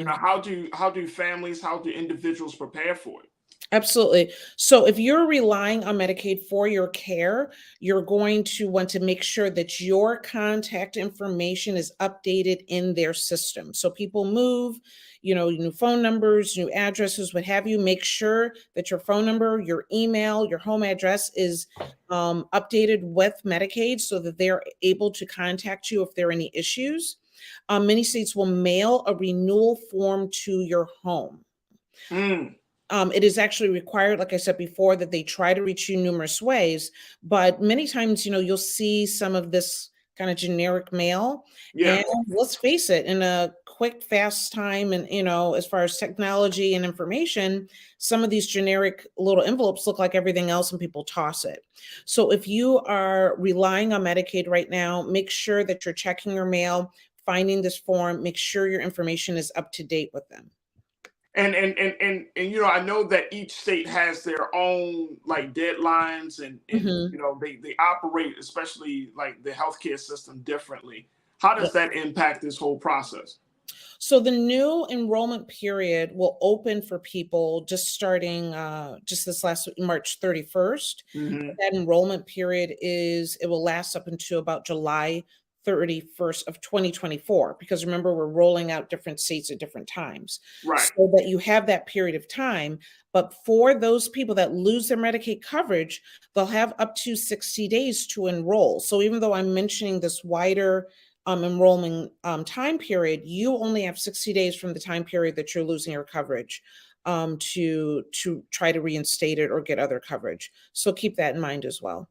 How do families, how do individuals prepare for it? Absolutely. So if you're relying on Medicaid for your care, you're going to want to make sure that your contact information is updated in their system. So people move, new phone numbers, new addresses, what have you. Make sure that your phone number, your email, your home address is updated with Medicaid so that they're able to contact you if there are any issues. Many states will mail a renewal form to your home. It is actually required, like I said before, that they try to reach you numerous ways, but many times, you'll see some of this kind of generic mail. Yeah. And let's face it, in a quick, fast time, and, as far as technology and information, some of these generic little envelopes look like everything else and people toss it. So if you are relying on Medicaid right now, make sure that you're checking your mail, finding this form, make sure your information is up to date with them. And I know that each state has their own like deadlines and they operate, especially like the healthcare system, differently. How does that impact this whole process? So the new enrollment period will open for people just starting just this last March 31st. That enrollment period it will last up until about July 31st of 2024, because remember, we're rolling out different states at different times. Right. So that you have that period of time. But for those people that lose their Medicaid coverage, they'll have up to 60 days to enroll. So even though I'm mentioning this wider enrollment time period, you only have 60 days from the time period that you're losing your coverage. to try to reinstate it or get other coverage. So keep that in mind as well.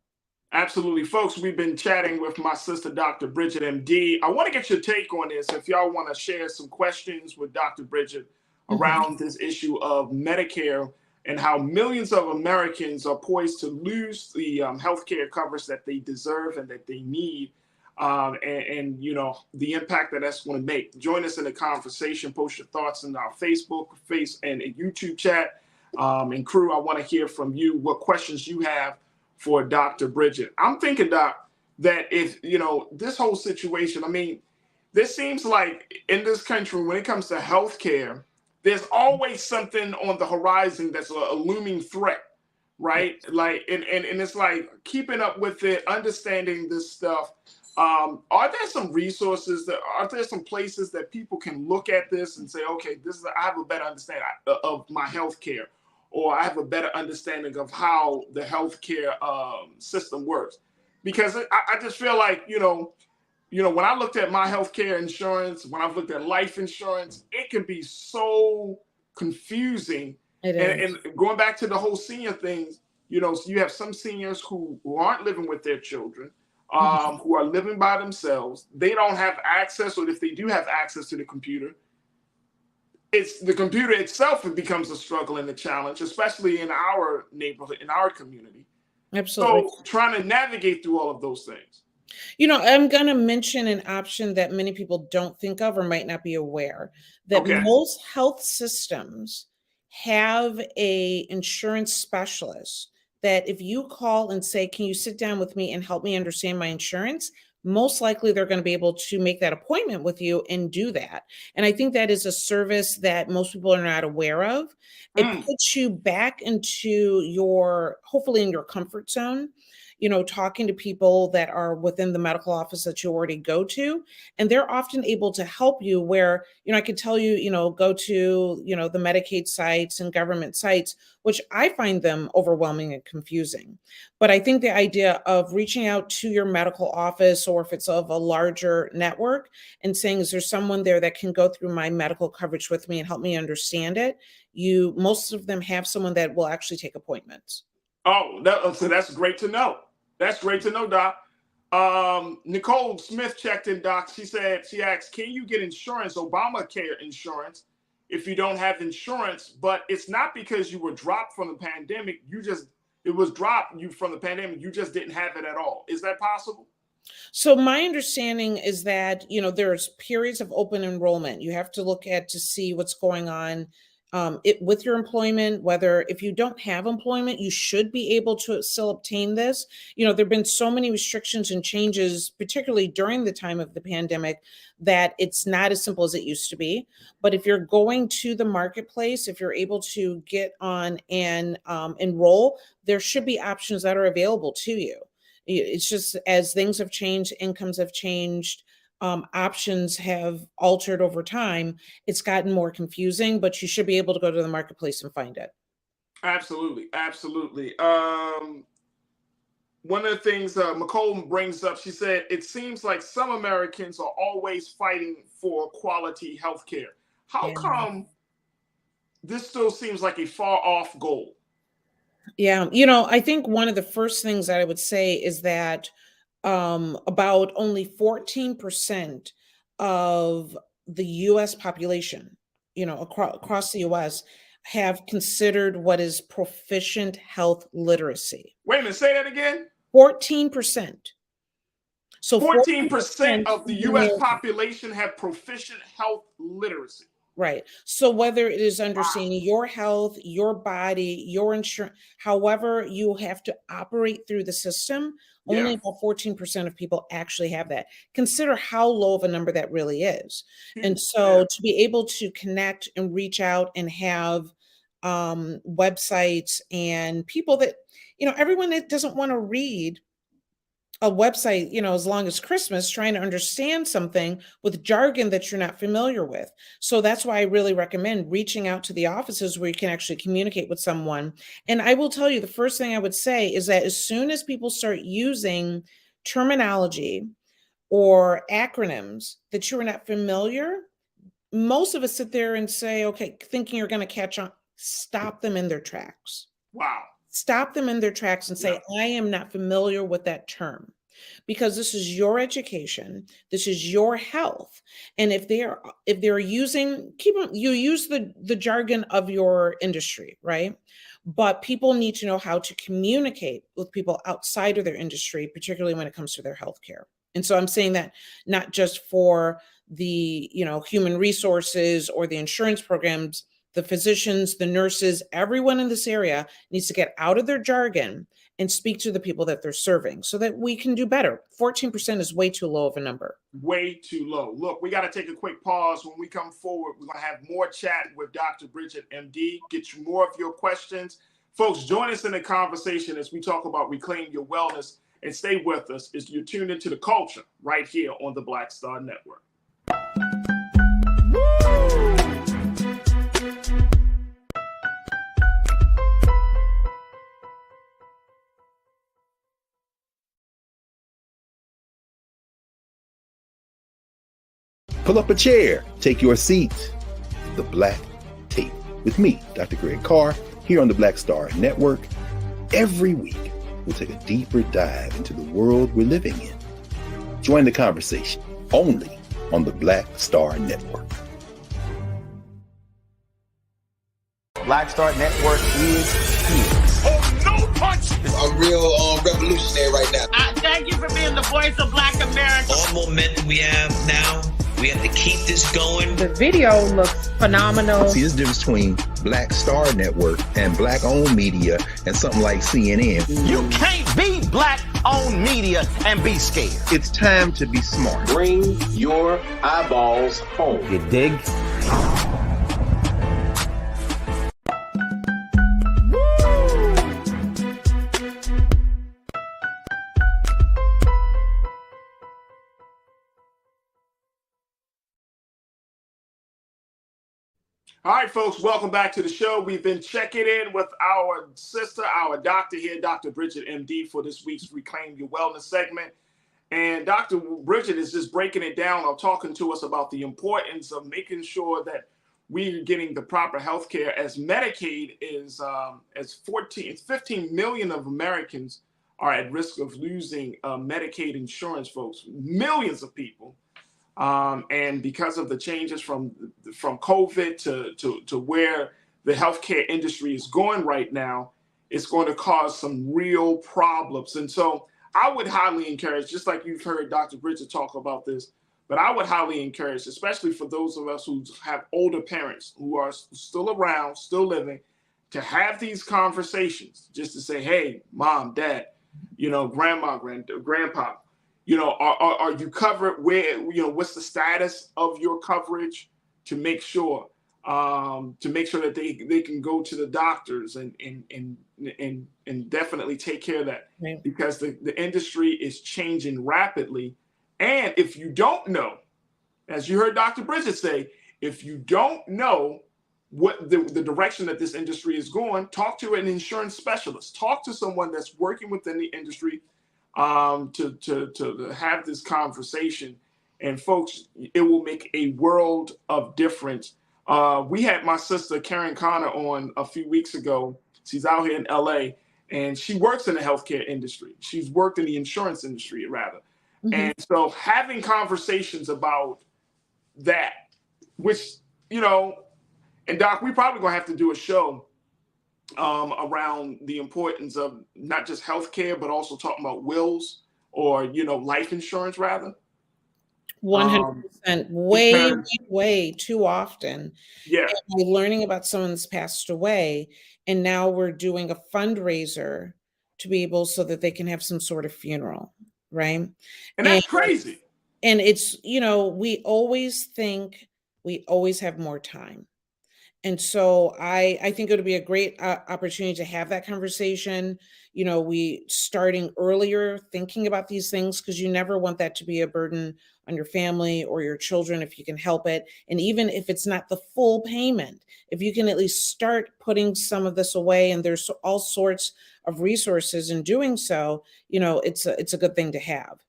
Absolutely. Folks, we've been chatting with my sister, Dr. Bridget, MD. I want to get your take on this. If y'all want to share some questions with Dr. Bridget around this issue of Medicare and how millions of Americans are poised to lose the healthcare coverage that they deserve and that they need, and you know, the impact that that's going to make. Join us in the conversation. Post your thoughts in our Facebook, and YouTube chat. And crew, I want to hear from you what questions you have for Dr. Bridget. I'm thinking, Doc, that if, you know, this whole situation, I mean, this seems like in this country, when it comes to healthcare, there's always something on the horizon that's a looming threat, right? Like, and it's like keeping up with it, understanding this stuff. Are there some resources are there some places that people can look at this and say, okay, I have a better understanding of my healthcare, or I have a better understanding of how the healthcare system works? Because I just feel like, you know, when I looked at my healthcare insurance, when I've looked at life insurance, it can be so confusing. And going back to the whole senior things, you know, so you have some seniors who aren't living with their children, who are living by themselves. They don't have access, or if they do have access to the computer, it's the computer itself. It becomes a struggle and a challenge, especially in our neighborhood, in our community. Absolutely. So trying to navigate through all of those things. You know, I'm going to mention an option that many people don't think of or might not be aware, that most health systems have a insurance specialist that if you call and say, can you sit down with me and help me understand my insurance? Most likely they're going to be able to make that appointment with you and do that. And I think that is a service that most people are not aware of. It puts you back into hopefully in your comfort zone, you know, talking to people that are within the medical office that you already go to. And they're often able to help you where, you know, I could tell you, you know, go to, you know, the Medicaid sites and government sites, which I find them overwhelming and confusing. But I think the idea of reaching out to your medical office, or if it's of a larger network, and saying, is there someone there that can go through my medical coverage with me and help me understand it? Most of them have someone that will actually take appointments. Oh, so that's great to know. That's great to know, Doc. Nicole Smith checked in, Doc. She asked, can you get insurance, Obamacare insurance, if you don't have insurance? But it's not because you were dropped from the pandemic. It was dropped you from the pandemic. You just didn't have it at all. Is that possible? So my understanding is that, you know, there's periods of open enrollment. You have to look at to see what's going on with your employment, whether if you don't have employment, you should be able to still obtain this. You know, there've been so many restrictions and changes, particularly during the time of the pandemic, that it's not as simple as it used to be. But if you're going to the marketplace, if you're able to get on and enroll, there should be options that are available to you. It's just as things have changed, incomes have changed, options have altered over time, it's gotten more confusing, but you should be able to go to the marketplace and find it. Absolutely. Absolutely. One of the things Nicole brings up, she said, it seems like some Americans are always fighting for quality health care. How come this still seems like a far off goal? Yeah, you know, I think one of the first things that I would say is that about only 14% of the US population, you know, across the US, have considered what is proficient health literacy. Wait a minute, say that again. 14%. So 14% of the US population have proficient health literacy. Right. So whether it is understanding your health, your body, your insurance, however you have to operate through the system, only about 14% of people actually have that. Consider how low of a number that really is. And so to be able to connect and reach out and have websites and people that, you know, everyone that doesn't want to read a website, you know, as long as Christmas, trying to understand something with jargon that you're not familiar with. So that's why I really recommend reaching out to the offices where you can actually communicate with someone. And I will tell you, the first thing I would say is that as soon as people start using terminology or acronyms that you are not familiar, most of us sit there and say, okay, thinking you're going to catch on, stop them in their tracks. Wow. Stop them in their tracks and say, I am not familiar with that term, because this is your education, this is your health. And if they're using, you use the jargon of your industry, right? But people need to know how to communicate with people outside of their industry, particularly when it comes to their healthcare. And so I'm saying that not just for the, human resources or the insurance programs, the physicians, the nurses, everyone in this area needs to get out of their jargon and speak to the people that they're serving so that we can do better. 14% is way too low of a number. Way too low. Look, we got to take a quick pause. When we come forward, we're going to have more chat with Dr. Bridget, MD, get you more of your questions. Folks, join us in the conversation as we talk about Reclaim Your Wellness, and stay with us as you're tuned into The Culture right here on the Black Star Network. Pull up a chair, take your seat. The Black Tape with me, Dr. Greg Carr, here on the Black Star Network. Every week, we'll take a deeper dive into the world we're living in. Join the conversation only on the Black Star Network. Black Star Network is here. Oh, no punch! I'm real revolutionary right now. Thank you for being the voice of Black America. All momentum we have now, we have to keep this going. The video looks phenomenal. See, there's a difference between Black Star Network and Black-owned media and something like CNN. You can't be Black-owned media and be scared. It's time to be smart. Bring your eyeballs home. You dig? All right, folks, welcome back to the show. We've been checking in with our sister, our doctor here, Dr. Bridget, MD, for this week's Reclaim Your Wellness segment. And Dr. Bridget is just breaking it down or talking to us about the importance of making sure that we're getting the proper health care, as Medicaid is, 15 million of Americans are at risk of losing Medicaid insurance, folks, millions of people. And because of the changes from COVID to where the healthcare industry is going right now, it's going to cause some real problems. And so I would highly encourage, just like you've heard Dr. Bridget talk about this, but I would highly encourage, especially for those of us who have older parents who are still around, still living, to have these conversations, just to say, hey, mom, dad, grandma, grandpa, are you covered? Where, what's the status of your coverage, to make sure that they can go to the doctors and definitely take care of that, right? Because the industry is changing rapidly. And if you don't know, as you heard Dr. Bridget say, if you don't know what the direction that this industry is going, talk to an insurance specialist, talk to someone that's working within the industry to have this conversation. And folks, it will make a world of difference. We had my sister Karen Connor on a few weeks ago. She's out here in LA, and she works in the healthcare industry. She's worked in the insurance industry, rather. Mm-hmm. And so having conversations about that, which, and Doc, we probably gonna have to do a show around the importance of not just healthcare, but also talking about wills or, life insurance, rather. 100%. Way too often. Yeah. We're learning about someone that's passed away, and now we're doing a fundraiser to be able so that they can have some sort of funeral, right? And that's crazy. And it's, we always think we always have more time. And so I think it would be a great opportunity to have that conversation. We starting earlier, thinking about these things, because you never want that to be a burden on your family or your children if you can help it. And even if it's not the full payment, if you can at least start putting some of this away, and there's all sorts of resources in doing so, it's a good thing to have.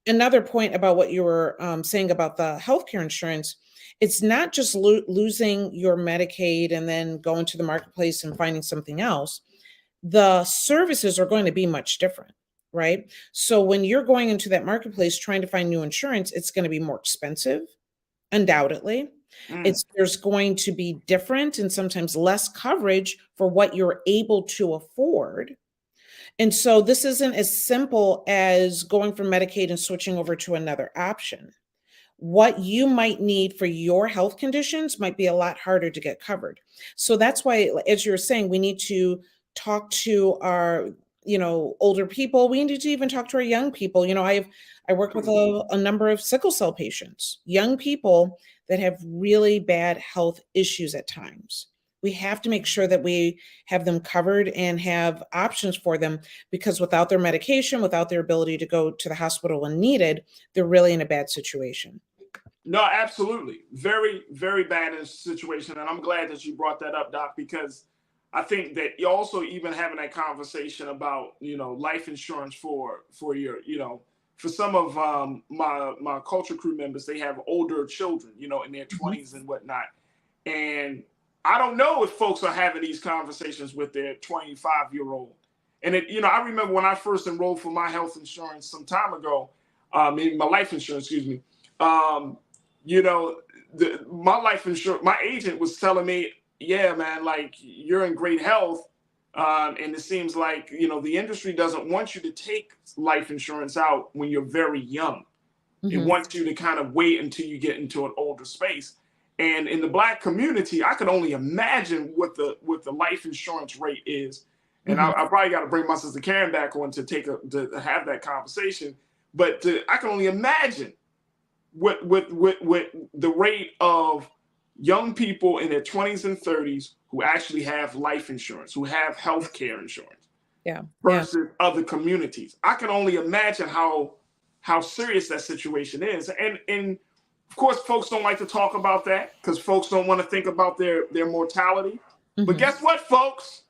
another point about what you were saying about the healthcare insurance, it's not just losing your Medicaid and then going to the marketplace and finding something else. The services are going to be much different, right? So when you're going into that marketplace trying to find new insurance, it's going to be more expensive, undoubtedly. There's going to be different and sometimes less coverage for what you're able to afford. And so this isn't as simple as going from Medicaid and switching over to another option. What you might need for your health conditions might be a lot harder to get covered. So that's why, as you're saying, we need to talk to our, older people. We need to even talk to our young people. I work with a number of sickle cell patients, young people that have really bad health issues at times. We have to make sure that we have them covered and have options for them, because without their medication, without their ability to go to the hospital when needed, they're really in a bad situation. No, absolutely. Very, very bad in situation. And I'm glad that you brought that up, Doc, because I think that you're also even having that conversation about, life insurance for your, for some of my culture crew members, they have older children, in their 20s and whatnot. And I don't know if folks are having these conversations with their 25-year-old. And I remember when I first enrolled for my health insurance some time ago, my life insurance, excuse me. My life insurance, my agent was telling me, yeah, man, like you're in great health. And it seems like, the industry doesn't want you to take life insurance out when you're very young. It wants you to kind of wait until you get into an older space. And in the Black community, I could only imagine what the life insurance rate is. And I probably got to bring my sister Karen back on to have that conversation. But I can only imagine what the rate of young people in their 20s and 30s who actually have life insurance, who have health care insurance, versus other communities. I can only imagine how serious that situation is. And of course, folks don't like to talk about that because folks don't want to think about their mortality. But guess what, folks?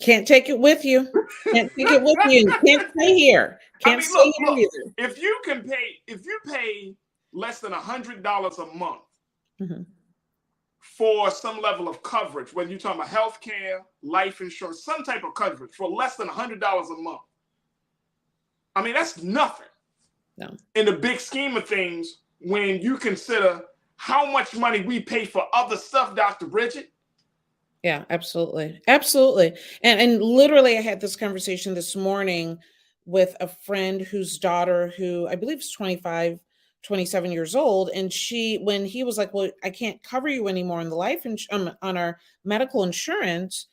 Can't take it with you. Can't take it with you. Can't stay here. Can't stay here either. If you pay less than $100 a month for some level of coverage, whether you're talking about health care, life insurance, some type of coverage for less than $100 a month, I mean, that's nothing. No. In the big scheme of things, when you consider how much money we pay for other stuff, Dr. Bridget. Yeah, absolutely. Absolutely. And literally I had this conversation this morning with a friend whose daughter, who I believe is 25, 27 years old. And when he was like, well, I can't cover you anymore on the on our medical insurance,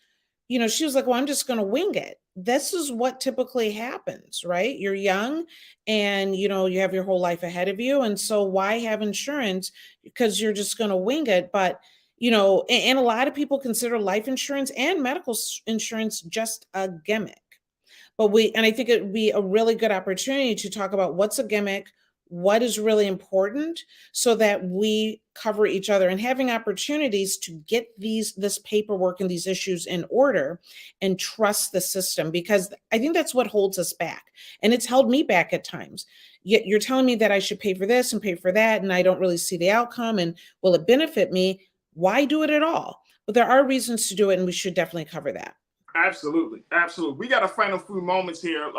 she was like, well, I'm just going to wing it. This is what typically happens, right? You're young and, you have your whole life ahead of you. And so why have insurance? Because you're just going to wing it. But, and a lot of people consider life insurance and medical insurance just a gimmick. And I think it would be a really good opportunity to talk about what's a gimmick, what is really important, so that we cover each other and having opportunities to get this paperwork and these issues in order and trust the system, because I think that's what holds us back. And it's held me back at times. Yet you're telling me that I should pay for this and pay for that, and I don't really see the outcome. And will it benefit me? Why do it at all? But there are reasons to do it, and we should definitely cover that. Absolutely. Absolutely. We got a final few moments here.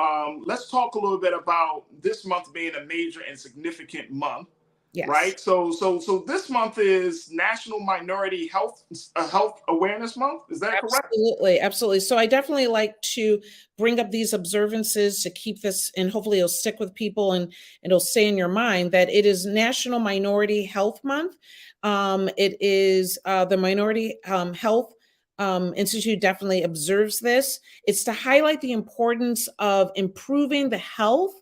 Let's talk a little bit about this month being a major and significant month. Yes. Right. So this month is National Minority Health Awareness Month. Is that correct? Absolutely. Absolutely. So I definitely like to bring up these observances to keep this, and hopefully it'll stick with people and it'll stay in your mind that it is National Minority Health Month. It is the Minority Health Institute definitely observes this. It's to highlight the importance of improving the health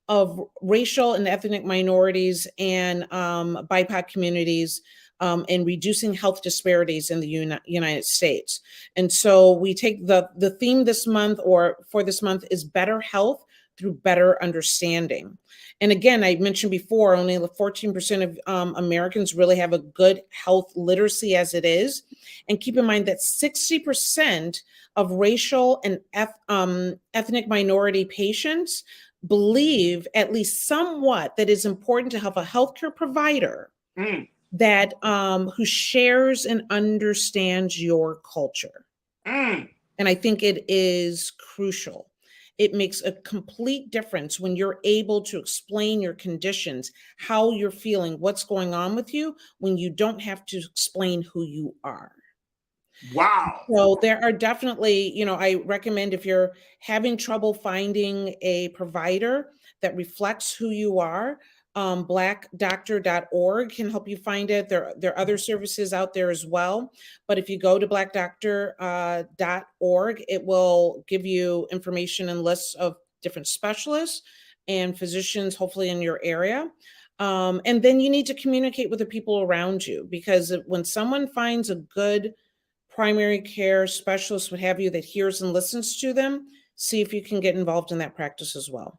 of racial and ethnic minorities and BIPOC communities, and reducing health disparities in the United States. And so we take the theme this month, or for this month, is better health through better understanding. And again, I mentioned before, only 14% of Americans really have a good health literacy as it is. And keep in mind that 60% of racial and ethnic minority patients believe at least somewhat that it's important to have a healthcare provider that who shares and understands your culture. And I think it is crucial. It makes a complete difference when you're able to explain your conditions, how you're feeling, what's going on with you, when you don't have to explain who you are. Wow. So there are definitely, I recommend if you're having trouble finding a provider that reflects who you are, blackdoctor.org can help you find it. There are other services out there as well. But if you go to blackdoctor.org, it will give you information and lists of different specialists and physicians, hopefully in your area. And then you need to communicate with the people around you, because when someone finds a good primary care specialist, what have you, that hears and listens to them, see if you can get involved in that practice as well.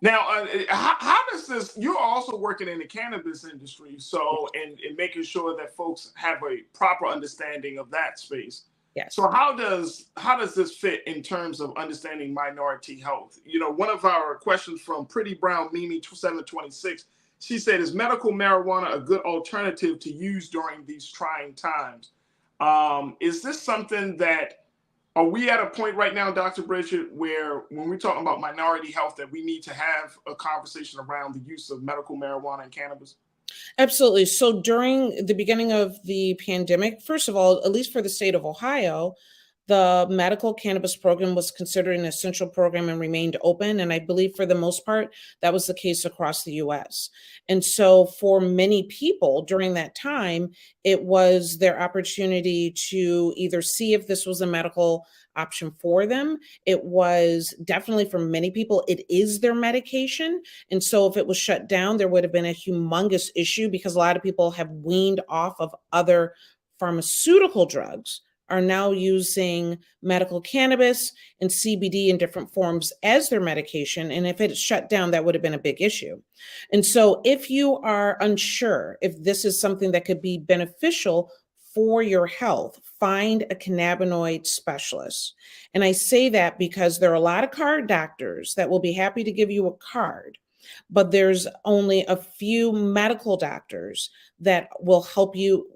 Now, how does this, you're also working in the cannabis industry, so, and making sure that folks have a proper understanding of that space. Yes. So how does this fit in terms of understanding minority health? One of our questions from Pretty Brown Mimi 726, she said, is medical marijuana a good alternative to use during these trying times? Is this something that, are we at a point right now, Dr. Bridget, where when we're talking about minority health, that we need to have a conversation around the use of medical marijuana and cannabis? Absolutely. So during the beginning of the pandemic, first of all, at least for the state of Ohio, the medical cannabis program was considered an essential program and remained open. And I believe for the most part, that was the case across the US. And so for many people during that time, it was their opportunity to either see if this was a medical option for them. It was definitely, for many people, it is their medication. And so if it was shut down, there would have been a humongous issue, because a lot of people have weaned off of other pharmaceutical drugs, are now using medical cannabis and CBD in different forms as their medication. And if it's shut down, that would have been a big issue. And so if you are unsure if this is something that could be beneficial for your health, find a cannabinoid specialist. And I say that because there are a lot of card doctors that will be happy to give you a card, but there's only a few medical doctors that will help you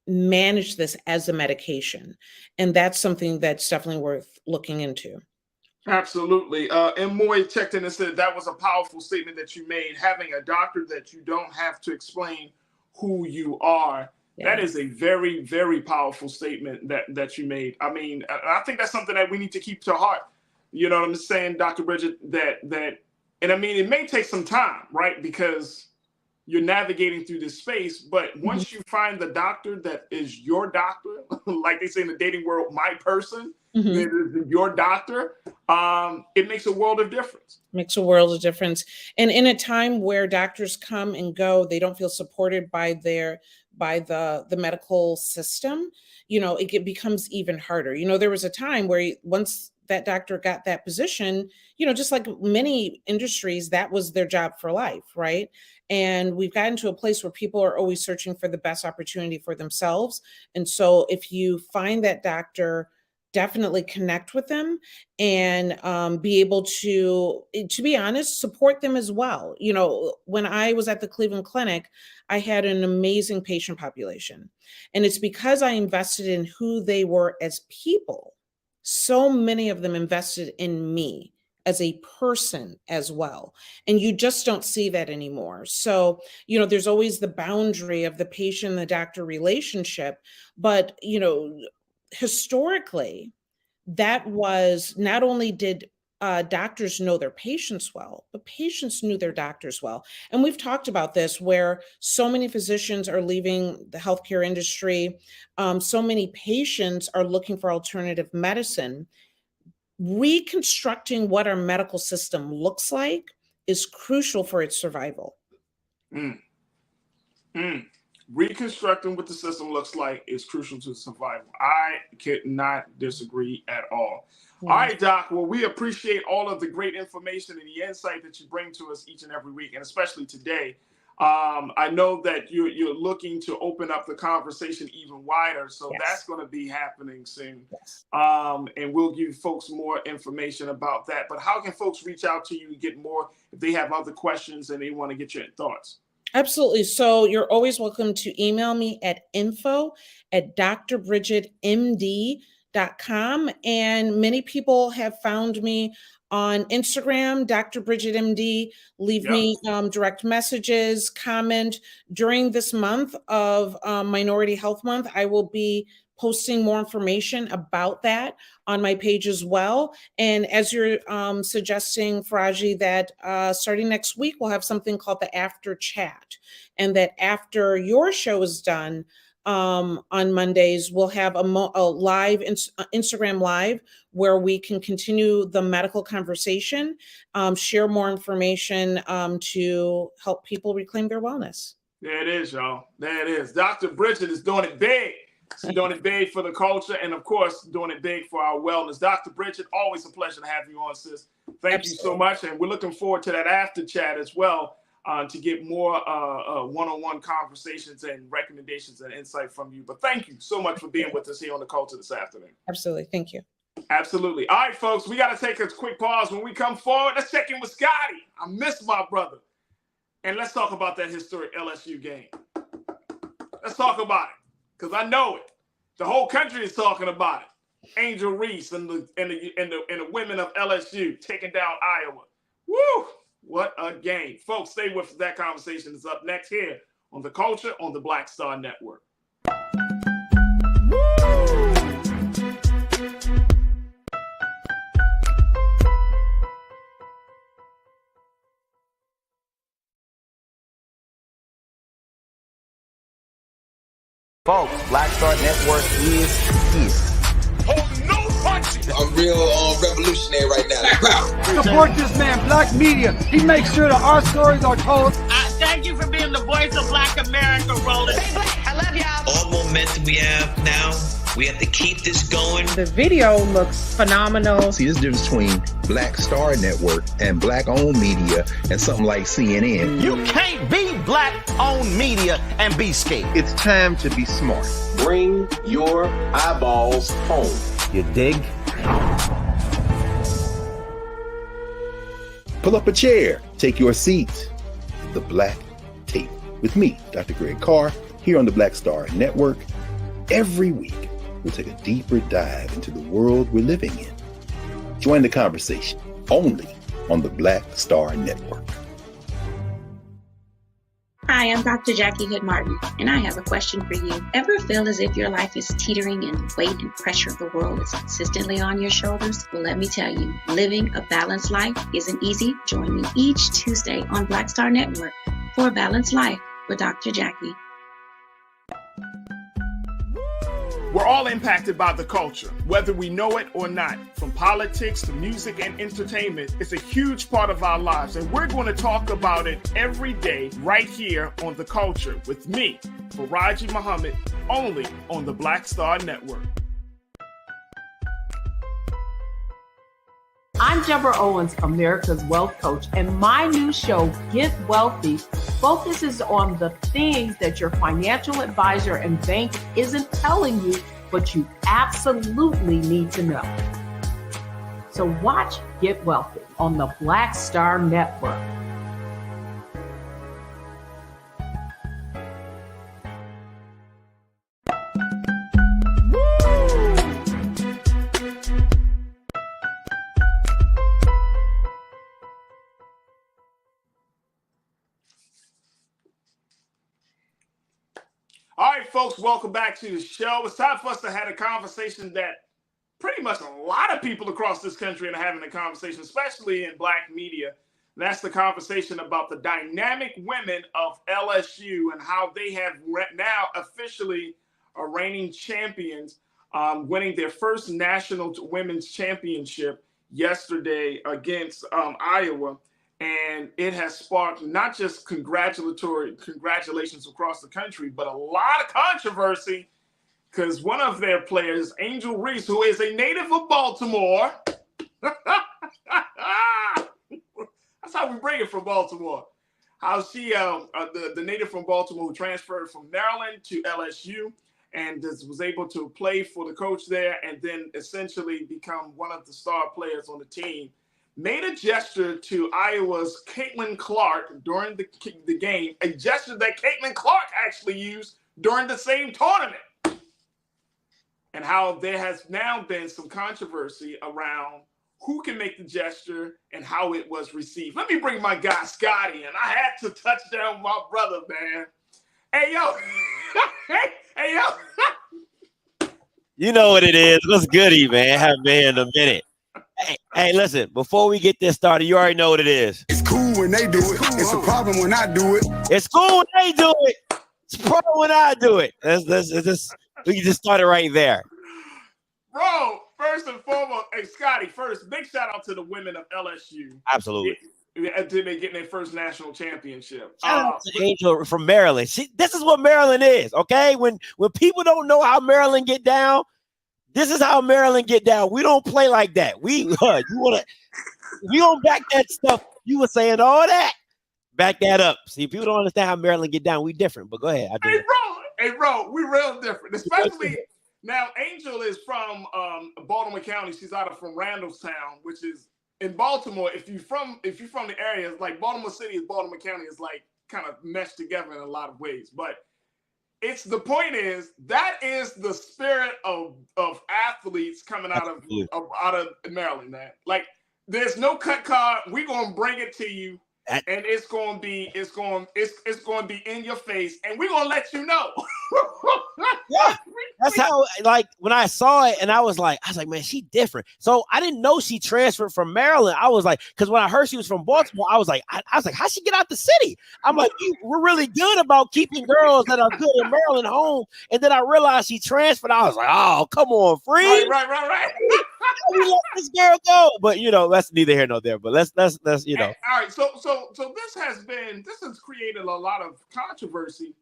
manage this as a medication. And that's something that's definitely worth looking into. Absolutely. And Moy checked in and said that was a powerful statement that you made, having a doctor that you don't have to explain who you are. Yeah. That is a very, very powerful statement that you made. I mean, I think that's something that we need to keep to heart. You know what I'm saying, Dr. Bridget, and I mean, it may take some time, right? Because you're navigating through this space, but once you find the doctor that is your doctor, like they say in the dating world, my person, that is your doctor, it makes a world of difference. Makes a world of difference. And in a time where doctors come and go, they don't feel supported by the medical system, it becomes even harder. There was a time where once that doctor got that position, just like many industries, that was their job for life, right? And we've gotten to a place where people are always searching for the best opportunity for themselves. And so if you find that doctor, definitely connect with them and be able to be honest, support them as well. When I was at the Cleveland Clinic, I had an amazing patient population. And it's because I invested in who they were as people. So many of them invested in me as a person as well. And you just don't see that anymore. So, there's always the boundary of the patient and the doctor relationship. But, historically, that was not only did doctors know their patients well, but patients knew their doctors well. And we've talked about this, where so many physicians are leaving the healthcare industry. So many patients are looking for alternative medicine. Reconstructing what our medical system looks like is crucial for its survival. Reconstructing what the system looks like is crucial to survival. I could not disagree at all. All right, Doc. Well, we appreciate all of the great information and the insight that you bring to us each and every week, and especially today. I know that you're looking to open up the conversation even wider, so that's going to be happening soon. And we'll give folks more information about that. But how can folks reach out to you and get more if they have other questions and they want to get your thoughts? Absolutely. So you're always welcome to email me at info@drbridgetmd.com. And many people have found me on Instagram, Dr. Bridget MD. Leave me direct messages, comment. During this month of Minority Health Month, I will be posting more information about that on my page as well. And as you're suggesting, Faraji, that starting next week, we'll have something called the After Chat. And that after your show is done on Mondays, we'll have a live Instagram Live where we can continue the medical conversation, share more information to help people reclaim their wellness. There it is, y'all. There it is. Dr. Bridget is doing it big. She's doing it big for the culture and, of course, doing it big for our wellness. Dr. Bridget, always a pleasure to have you on, sis. Thank you so much. And we're looking forward to that after chat as well to get more one-on-one conversations and recommendations and insight from you. But thank you so much for being with us here on The Culture this afternoon. Absolutely. Thank you. Absolutely. All right, folks, we got to take a quick pause. When we come forward, let's check in with Scotty. I miss my brother. And let's talk about that historic LSU game. Let's talk about it. Because I know it. The whole country is talking about it. Angel Reese and the women of LSU taking down Iowa. Woo! What a game. Folks, stay with us. That conversation is up next here on The Culture on the Black Star Network. Folks, Black Star Network is here. Oh, no punches! I'm real revolutionary right now. Support this man, Black Media. He makes sure that our stories are told. Thank you for being the voice of Black America, Roland. Stay black. I love y'all. All momentum we have now. We have to keep this going. The video looks phenomenal. See, this difference between Black Star Network and Black-owned media and something like CNN. You can't be Black-owned media and be scared. It's time to be smart. Bring your eyeballs home. You dig? Pull up a chair. Take your seat. The Black Tape with me, Dr. Greg Carr, here on the Black Star Network. Every week, we'll take a deeper dive into the world we're living in. Join the conversation only on the Black Star Network. Hi, I'm Dr. Jackie Hood Martin, and I have a question for you. Ever feel as if your life is teetering and the weight and pressure of the world is consistently on your shoulders? Well, let me tell you, living a balanced life isn't easy. Join me each Tuesday on Black Star Network for A Balanced Life with Dr. Jackie. We're all impacted by the culture, whether we know it or not. From politics to music and entertainment, it's a huge part of our lives, and we're going to talk about it every day right here on The Culture with me, Faraji Muhammad, only on the Black Star Network. I'm Deborah Owens, America's Wealth Coach, and my new show, Get Wealthy, focuses on the things that your financial advisor and bank isn't telling you, but you absolutely need to know. So watch Get Wealthy on the Black Star Network. All right, folks, welcome back to the show. It's time for us to have a conversation that pretty much a lot of people across this country are having a conversation, especially in Black media. And that's the conversation about the dynamic women of LSU and how they have now officially are reigning champions, winning their first national women's championship yesterday against Iowa. And it has sparked not just congratulations across the country, but a lot of controversy because one of their players, Angel Reese, who is a native of Baltimore, that's how we bring it from Baltimore. how she, the native from Baltimore who transferred from Maryland to LSU and was able to play for the coach there and then essentially become one of the star players on the team, made a gesture to Iowa's Caitlin Clark during the game, a gesture that Caitlin Clark actually used during the same tournament. And how there has now been some controversy around who can make the gesture and how it was received. Let me bring my guy Scotty in. I had to touch down my brother, man. Hey, yo. hey, yo. You know what it is. What's goody, man? Haven't been here in a minute. Hey, listen, before we get this started, you already know what it is. It's cool when they do it. It's a problem when I do it. It's cool when they do it. It's a problem when I do it. We can just start it right there. Bro, first and foremost, hey, Scotty, first, big shout out to the women of LSU. Absolutely. Until they getting their first national championship. Shout out to Angel from Maryland. This is what Maryland is, okay? When people don't know how Maryland get down, this is how Maryland get down. We don't play like that. We don't back that stuff. You were saying all that. Back that up. See, people don't understand how Maryland get down. We different, but go ahead. Hey, bro, we real different. Especially now, Angel is from Baltimore County. She's out of from Randallstown, which is in Baltimore. If you're from the area, it's like Baltimore City and Baltimore County is like kind of meshed together in a lot of ways. But the point is that is the spirit of athletes coming out of Maryland, man. Like there's no cut card. We're gonna bring it to you. And it's going to be in your face, and we're going to let you know. Yeah, that's how, like, when I saw it, and I was like, man, she different. So I didn't know she transferred from Maryland. I was like, because when I heard she was from Baltimore, I was like, how'd she get out the city? I'm like, we're really good about keeping girls that are good in Maryland home. And then I realized she transferred. I was like, oh, come on, free. Right. We let this girl go. But that's neither here nor there. But let's All right, so this has created a lot of controversy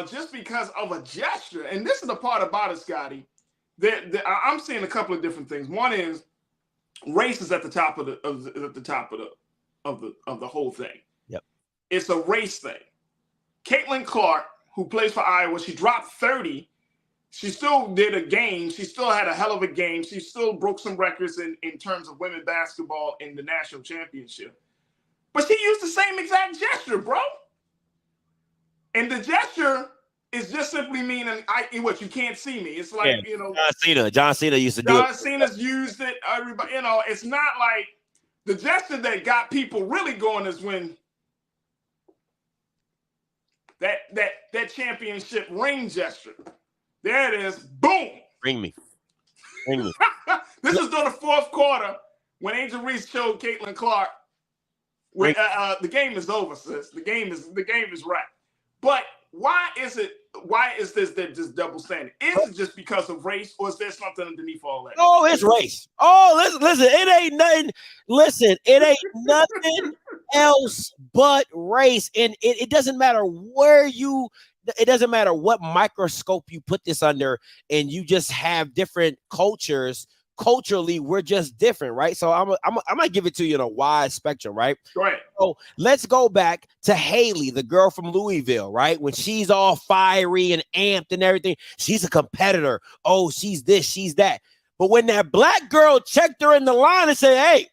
just because of a gesture. And this is the part about it, Scotty, that I'm seeing a couple of different things. One is race is at the top of the whole thing. Yep. It's a race thing. Caitlin Clark, who plays for Iowa, she dropped 30. She still did a game. She still had a hell of a game. She still broke some records in terms of women basketball in the national championship. But she used the same exact gesture, bro. And the gesture is just simply meaning, what, you can't see me. It's like, John Cena used to do it. John Cena's used it. Everybody, it's not like the gesture that got people really going is when that championship ring gesture. There it is. Boom. Ring me. This is during the fourth quarter when Angel Reese showed Caitlin Clark. The game is over, sis. The game is wrapped. But why is this just double standard? Is it just because of race, or is there something underneath all that? Oh, it's race. Oh, listen, it ain't nothing. Listen, it ain't nothing else but race. And it doesn't matter it doesn't matter what microscope you put this under, and you just have different cultures. Culturally, we're just different, right? So I'm gonna give it to you in a wide spectrum, right? Right. So let's go back to Haley, the girl from Louisville, right? When she's all fiery and amped and everything, she's a competitor. Oh, she's this, she's that. But when that black girl checked her in the line and said, "Hey,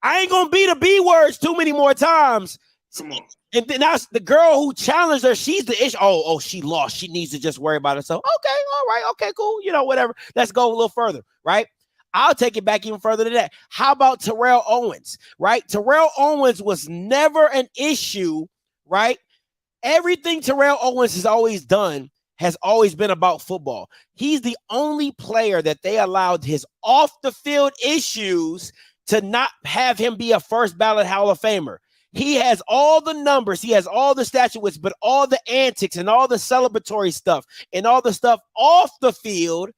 I ain't gonna be the B words too many more times," come on. And then that's the girl who challenged her. She's the issue. Oh, she lost. She needs to just worry about herself. Okay, all right, okay, cool. Whatever. Let's go a little further, right? I'll take it back even further than that. How about Terrell Owens, right? Terrell Owens was never an issue, right? Everything Terrell Owens has always done has always been about football. He's the only player that they allowed his off-the-field issues to not have him be a first ballot Hall of Famer. He has all the numbers, he has all the statuettes, but all the antics and all the celebratory stuff and all the stuff off the field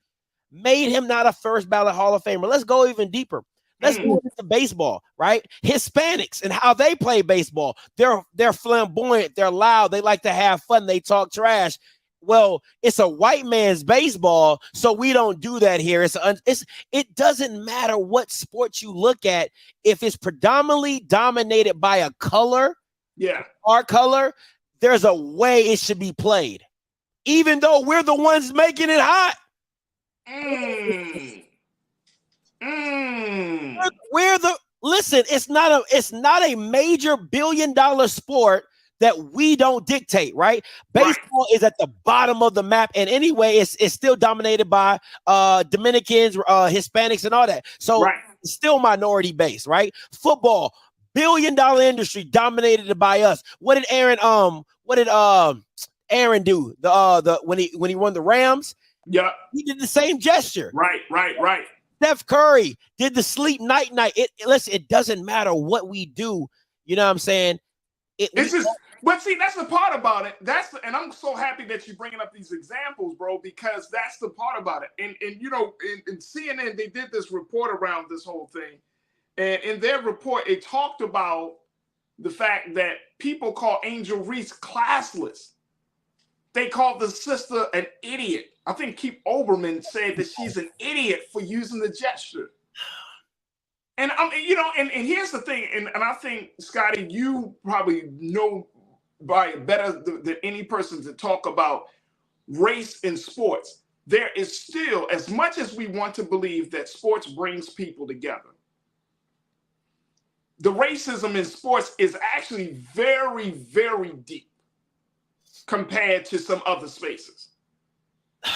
made him not a first ballot Hall of Famer. Let's go even deeper. Let's go into baseball, right? Hispanics and how they play baseball. They're flamboyant, they're loud, they like to have fun, they talk trash. Well, it's a white man's baseball, so we don't do that here. It doesn't matter what sport you look at. If it's predominantly dominated by a color, Yeah. Our color, there's a way it should be played, even though we're the ones making it hot. Listen, it's not a major billion-dollar sport that we don't dictate, right? Baseball is at the bottom of the map, and anyway, it's still dominated by Dominicans, Hispanics, and all that. So it's still minority based, right? Football, billion-dollar industry, dominated by us. What did Aaron do? When he won the Rams? Yeah, he did the same gesture. Right. Steph Curry did the sleep night. Listen, it doesn't matter what we do. You know what I'm saying? But see, that's the part about it. And I'm so happy that you're bringing up these examples, bro, because that's the part about it. And you know, in CNN, they did this report around this whole thing. And in their report, it talked about the fact that people call Angel Reese classless. They called the sister an idiot. I think Keith Olbermann said that she's an idiot for using the gesture. And and here's the thing, and I think, Scotty, you probably know better than any person to talk about race in sports. There is still, as much as we want to believe that sports brings people together, the racism in sports is actually very, very deep compared to some other spaces.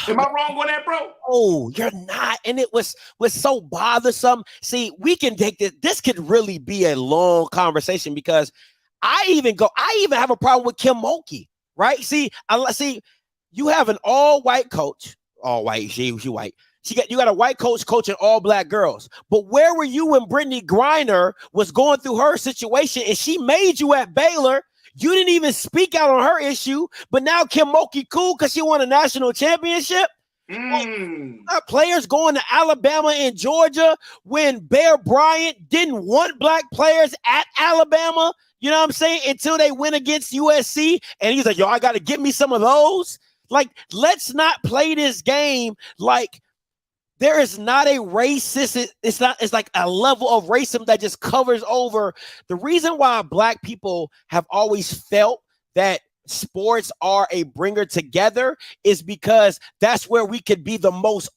Am I wrong on that, bro? Oh, you're not. And it was so bothersome. See, we can take this. This could really be a long conversation because I even have a problem with Kim Mulkey, right? See, you have an all-white coach. All white, she white. You got a white coach coaching all black girls. But where were you when Brittany Griner was going through her situation and she made you at Baylor? You didn't even speak out on her issue, but now Kim Mulkey cool because she won a national championship. Players going to Alabama and Georgia when Bear Bryant didn't want black players at Alabama. You know what I'm saying? Until they went against USC, and he's like, "Yo, I got to get me some of those." Like, let's not play this game like there is not a racist. It's like a level of racism that just covers over. The reason why black people have always felt that sports are a bringer together is because that's where we could be the most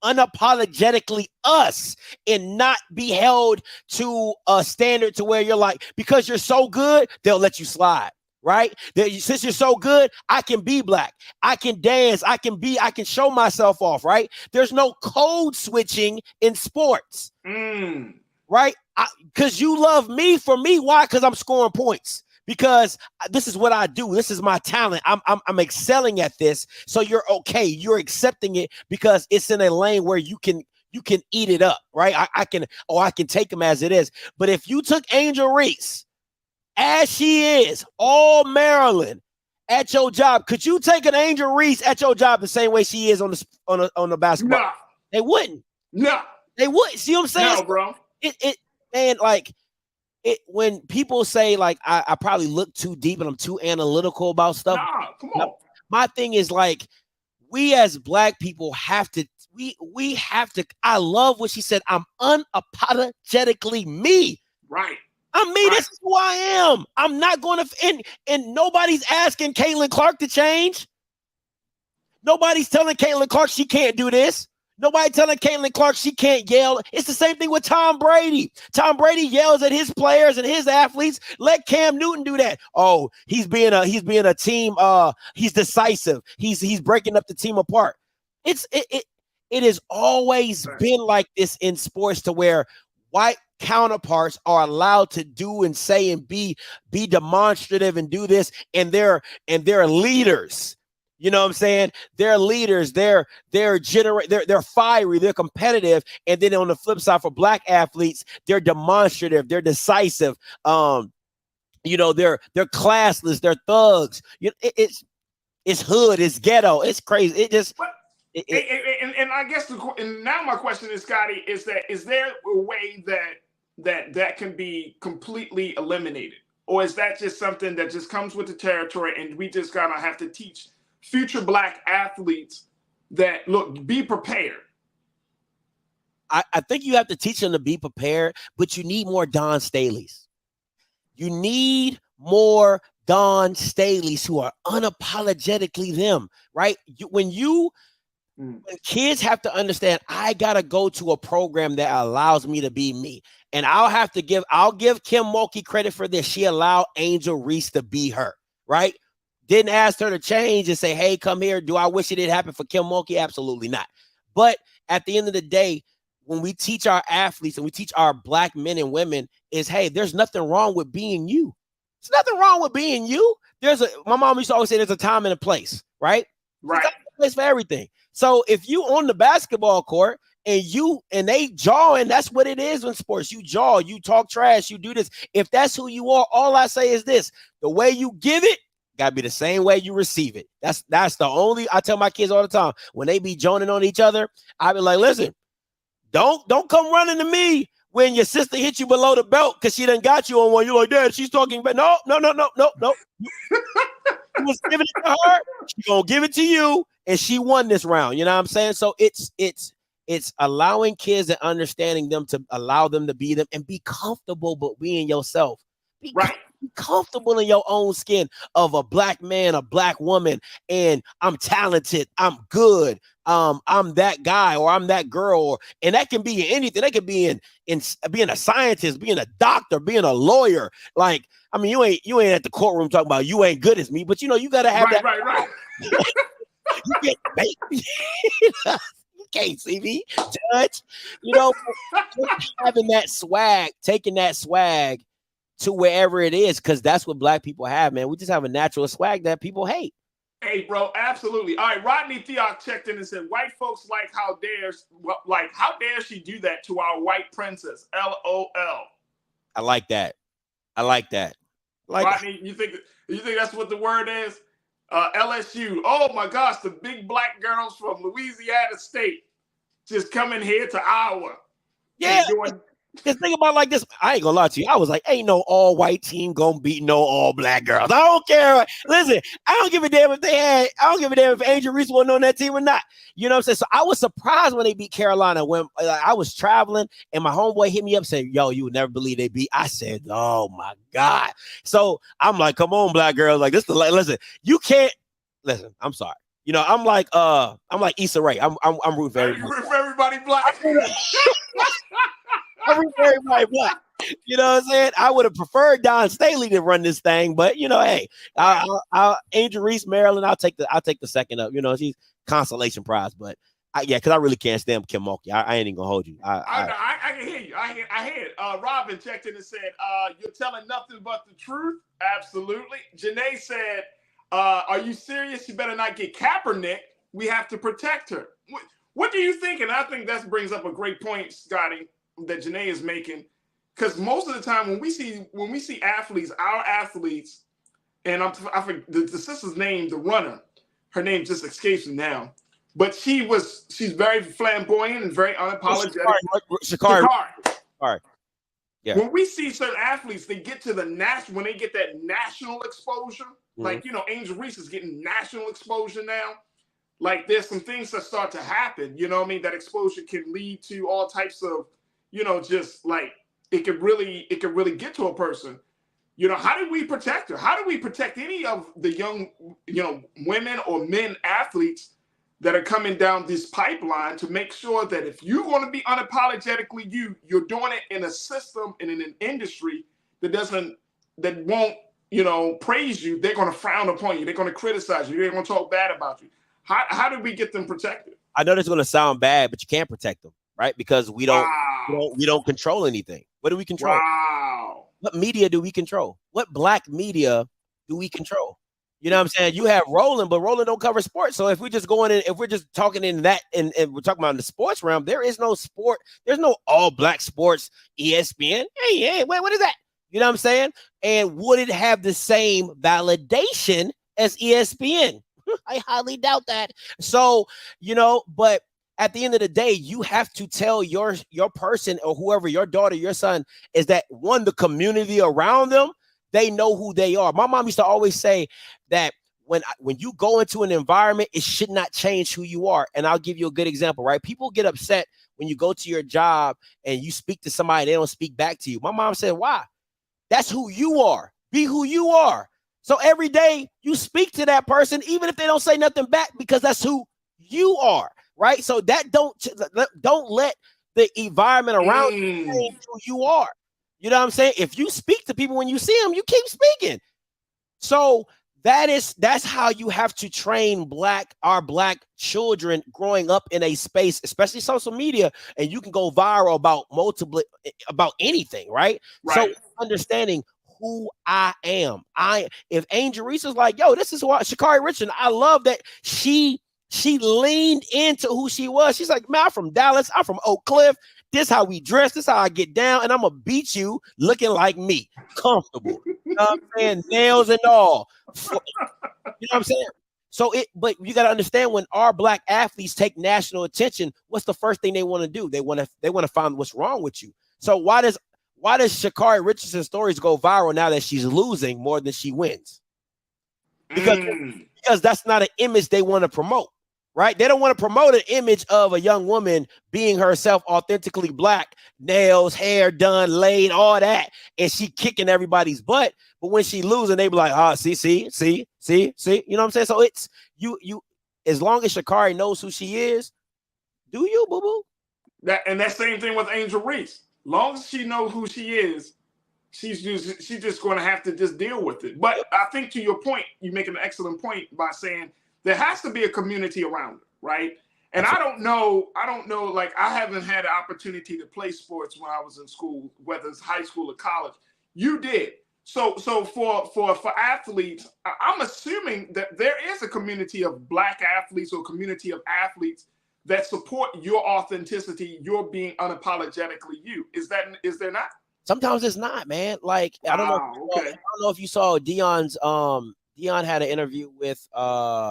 unapologetically us and not be held to a standard to where you're like, because you're so good, they'll let you slide. Right? Since you're so good, I can be black. I can dance. I can show myself off, right? There's no code switching in sports. Right? Because you love me for me. Why? Because I'm scoring points. Because this is what I do. This is my talent. I'm excelling at this. So you're okay. You're accepting it because it's in a lane where you can eat it up, right? I can take them as it is. But if you took Angel Reese as she is, all Maryland, at your job, could you take an Angel Reese at your job the same way she is on the basketball? No. They wouldn't. No. They wouldn't. See what I'm saying? No, bro. When people say like I probably look too deep and I'm too analytical about stuff. Nah, come on. My thing is like we as black people have to. We have to. I love what she said. I'm unapologetically me. Right. I mean, this is who I am. I'm not going to, and nobody's asking Caitlin Clark to change. Nobody's telling Caitlin Clark she can't do this. Nobody telling Caitlin Clark she can't yell. It's the same thing with Tom Brady. Tom Brady yells at his players and his athletes. Let Cam Newton do that. Oh, he's being a team. He's decisive. He's breaking up the team apart. It has always been like this in sports to where white counterparts are allowed to do and say and be demonstrative and do this, and they're leaders. You know what I'm saying? They're leaders. They're fiery. They're competitive. And then on the flip side, for black athletes, they're demonstrative. They're decisive. They're classless. They're thugs. It's hood. It's ghetto. It's crazy. And I guess now my question is, Scotty, is there a way that can be completely eliminated, or is that just something that just comes with the territory, and we just gotta have to teach future black athletes that look, be prepared? I think you have to teach them to be prepared, but you need more Don Staleys. You need more Dawn Staleys who are unapologetically them, right? When kids have to understand, I gotta go to a program that allows me to be me. And I'll give Kim Mulkey credit for this. She allowed Angel Reese to be her, right? Didn't ask her to change and say, hey, come here. Do I wish it didn't happen for Kim Mulkey? Absolutely not. But at the end of the day, when we teach our athletes and we teach our Black men and women is, hey, there's nothing wrong with being you. There's nothing wrong with being you. My mom used to always say there's a time and a place, right? Right. There's a place for everything. So if you on the basketball court and they jawing, that's what it is in sports. You jaw, you talk trash, you do this. If that's who you are, all I say is this: the way you give it gotta be the same way you receive it. That's the only. I tell my kids all the time when they be joning on each other, I be like, listen, don't come running to me when your sister hit you below the belt because she done got you on one. You're like, Dad, she's talking about no. You was giving it to her, she gonna give it to you, and she won this round. You know what I'm saying? So it's allowing kids and understanding them to allow them to be them and be comfortable, but being yourself. Be comfortable in your own skin of a Black man, a Black woman, and I'm talented, I'm good, I'm that guy or I'm that girl, and that can be anything. That could be in being a scientist, being a doctor, being a lawyer. Like, I mean, you ain't at the courtroom talking about you ain't good as me, but you gotta have that. Right. You get you can't see me, Judge. Just having that swag, taking that swag to wherever it is, because that's what Black people have, man. We just have a natural swag that people hate. Hey, bro, absolutely. All right, Rodney Theoc checked in and said, white folks how dare she do that to our white princess? LOL. I like that. Rodney, you think that's what the word is? LSU. Oh my gosh, the big Black girls from Louisiana State just coming here to Iowa. Yeah. Just think about it like this. I ain't gonna lie to you. I was like, ain't no all white team gonna beat no all Black girls. I don't care. Listen, I don't give a damn if Angel Reese wasn't on that team or not. You know what I'm saying? So I was surprised when they beat Carolina. When I was traveling and my homeboy hit me up saying, yo, you would never believe they beat. I said, oh my God. So I'm like, come on, Black girls. Like this, listen, you can't listen. I'm sorry. I'm like Issa Rae. I'm rooting for everybody. Root for everybody Black. I'm rooting for everybody Black. You know what I'm saying? I would have preferred Dawn Staley to run this thing, but hey, I'll Angel Reese, Maryland. I'll take the second up. She's consolation prize, but because I really can't stand Kim Mulkey. I ain't even gonna hold you. I can hear you. I hear it. Robin checked in and said, "You're telling nothing but the truth." Absolutely. Janae said, "Are you serious? You better not get Kaepernick. We have to protect her." What do you think? And I think that brings up a great point, Scotty, that Janae is making. Because most of the time when we see athletes, our athletes, and I forget the sister's name, the runner, her name just escapes me now, but she's very flamboyant and very unapologetic. Sha'Carri. Yeah. When we see certain athletes, they get to when they get that national exposure, like Angel Reese is getting national exposure now. Like there's some things that start to happen. You know what I mean? That exposure can lead to all types of, just like. It could really get to a person. How do we protect her? How do we protect any of the young, women or men athletes that are coming down this pipeline to make sure that if you're going to be unapologetically you're doing it in a system and in an industry that won't, praise you. They're going to frown upon you. They're going to criticize you. They're going to talk bad about you. How do we get them protected? I know this is going to sound bad, but you can't protect them, right? Because we don't control anything. What do we control? Wow. What media do we control? What Black media do we control? You know what I'm saying? You have Roland, but Roland don't cover sports. So if we're just talking in that, and we're talking about in the sports realm, there is no sport. There's no all Black sports ESPN. Hey, what is that? You know what I'm saying? And would it have the same validation as ESPN? I highly doubt that. So, but at the end of the day, you have to tell your person or whoever, your daughter, your son, is that one, the community around them, they know who they are. My mom used to always say that when you go into an environment, it should not change who you are. And I'll give you a good example, right? People get upset when you go to your job and you speak to somebody, they don't speak back to you. My mom said, why? That's who you are. Be who you are. So every day you speak to that person, even if they don't say nothing back, because that's who you are, right? So that don't let the environment around you change who you are. You know what I'm saying? If you speak to people when you see them, you keep speaking. So that's how you have to train our black children growing up in a space, especially social media, and you can go viral about anything, right? So understanding who I am. If Angel Reese is like, yo, this is what Sha'Carri Richardson, I love that she leaned into who she was. She's like, man, I'm from Dallas, I'm from Oak Cliff. This how we dress, this how I get down, and I'm gonna beat you looking like me, comfortable. You know what I'm saying? Nails and all. You know what I'm saying? But you got to understand, when our black athletes take national attention, what's the first thing they want to do? They want to find what's wrong with you. So why does Sha'Carri Richardson's stories go viral now that she's losing more than she wins? Because that's not an image they want to promote, right? They don't want to promote an image of a young woman being herself, authentically black, nails, hair done, laid, all that, and she kicking everybody's butt. But when she losing, they be like, see. You know what I'm saying? So it's you. As long as Sha'Carri knows who she is, do you, boo boo? That same thing with Angel Reese. Long as she knows who she is, she's just going to have to just deal with it. But I think, to your point, you make an excellent point by saying there has to be a community around her, right? And I don't know, like, I haven't had the opportunity to play sports when I was in school, whether it's high school or college. You did. So for athletes, I'm assuming that there is a community of black athletes or community of athletes that support your authenticity, your being unapologetically you. Is there not? Sometimes it's not, man. Like, I don't know if you saw Deion's Deion had an interview with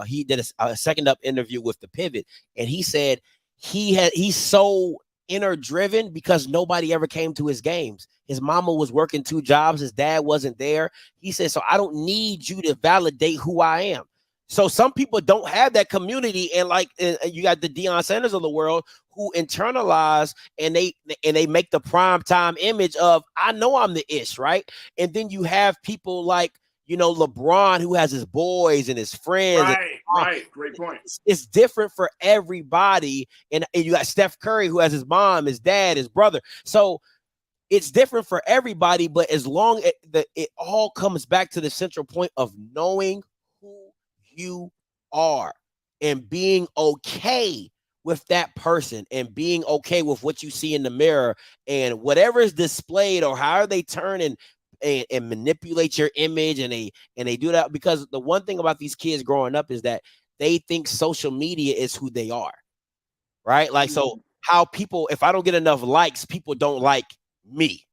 he did a second up interview with The Pivot, and he said he's so inner driven because nobody ever came to his games. His mama was working 2 jobs, his dad wasn't there. He said, so I don't need you to validate who I am. So some people don't have that community, and like you got the Deion Sanders of the world who internalize and they make the prime time image of, I know I'm the ish, right? And then you have people like, you know, LeBron, who has his boys and his friends. Right. Great point. It's different for everybody. And you got Steph Curry, who has his mom, his dad, his brother. So it's different for everybody. But as long as it all comes back to the central point of knowing who you are and being okay with that person and being okay with what you see in the mirror and whatever is displayed or how they turn and manipulate your image, and they do that because the one thing about these kids growing up is that they think social media is who they are, right? Like, so how people, if I don't get enough likes, people don't like me,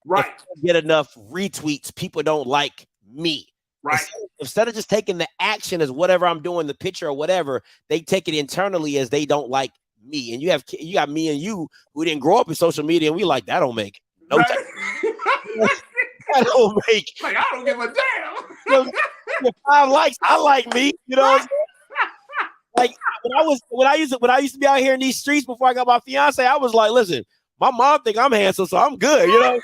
right? If I don't get enough retweets, people don't like me, right? Instead of just taking the action as whatever I'm doing, the picture or whatever, they take it internally as they don't like me. And you got me and you who didn't grow up in social media, and we like, that don't make no sense. I don't make, like, I don't give a damn. 5 likes, I like me. You know what I'm saying? Like when I used to be out here in these streets before I got my fiance, I was like, listen, my mom think I'm handsome, so I'm good. You know,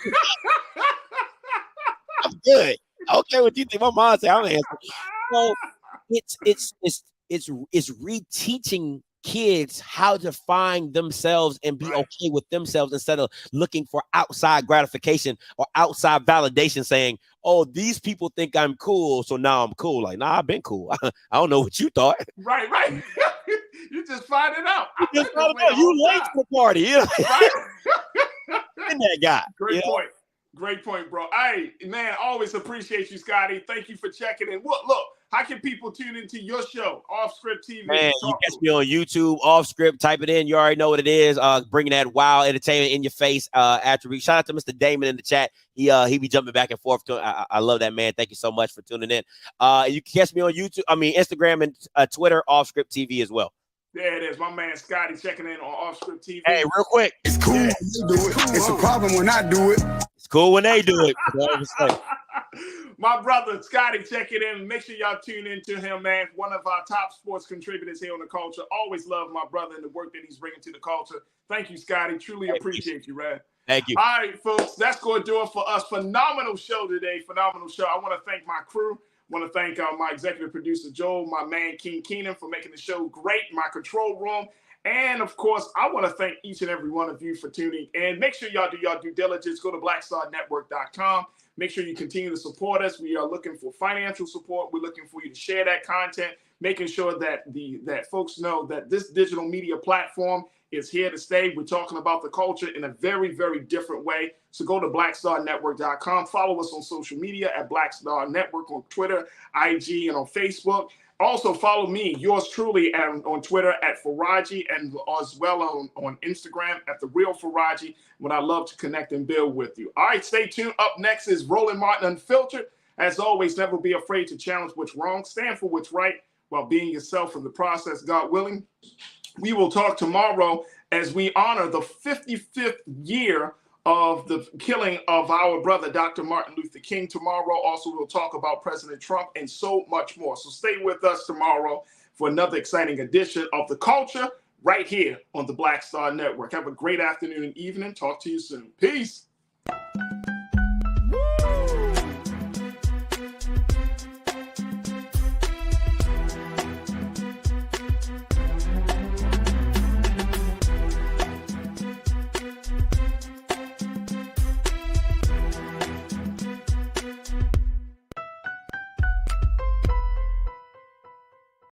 I'm good. Okay, what you think? My mom say I'm handsome. So it's reteaching kids how to find themselves and be okay with themselves instead of looking for outside gratification or outside validation, saying, oh, these people think I'm cool, so now I'm cool. Like, nah, I've been cool. I don't know what you thought. Right. You just find it out. You late to the party. You know? Right. And that guy. Great point, bro. Hey, man, always appreciate you, Scotty. Thank you for checking in. Look, how can people tune into your show, Off Script TV? Man, you catch me on YouTube, Off Script. Type it in. You already know what it is. Bringing that wow entertainment in your face attribute. Shout out to Mr. Damon in the chat. He be jumping back and forth. I love that, man. Thank you so much for tuning in. You can catch me on Instagram and Twitter, Off Script TV as well. There it is. My man Scotty checking in on Off Script TV. Hey, real quick. It's cool when they do it. It's a problem when I do it. It's cool when they do it. My brother Scotty checking in. Make sure y'all tune in to him, man. One of our top sports contributors here on The Culture. Always love my brother and the work that he's bringing to the culture. Thank you, Scotty. Truly appreciate you, man. Thank you. All right, folks, that's going to do it for us. Phenomenal show today. Phenomenal show. I want to thank my crew. I want to thank my executive producer, Joel, my man, King Keenan, for making the show great, my control room. And, of course, I want to thank each and every one of you for tuning in. Make sure y'all do your due diligence. Go to blackstarnetwork.com. Make sure you continue to support us. We are looking for financial support. We're looking for you to share that content, making sure that that folks know that this digital media platform is here to stay. We're talking about the culture in a very, very different way. So go to blackstarnetwork.com. Follow us on social media at Black Star Network on Twitter, IG, and on Facebook. Also follow me, yours truly, on Twitter at Faraji, and as well on Instagram at The Real Faraji, when I love to connect and build with you. All right, stay tuned. Up next is Roland Martin Unfiltered. As always, never be afraid to challenge what's wrong. Stand for what's right while being yourself in the process, God willing. We will talk tomorrow as we honor the 55th year of the killing of our brother, Dr. Martin Luther King. Tomorrow, also, we'll talk about President Trump and so much more. So stay with us tomorrow for another exciting edition of The Culture right here on the Black Star Network. Have a great afternoon and evening. Talk to you soon. Peace.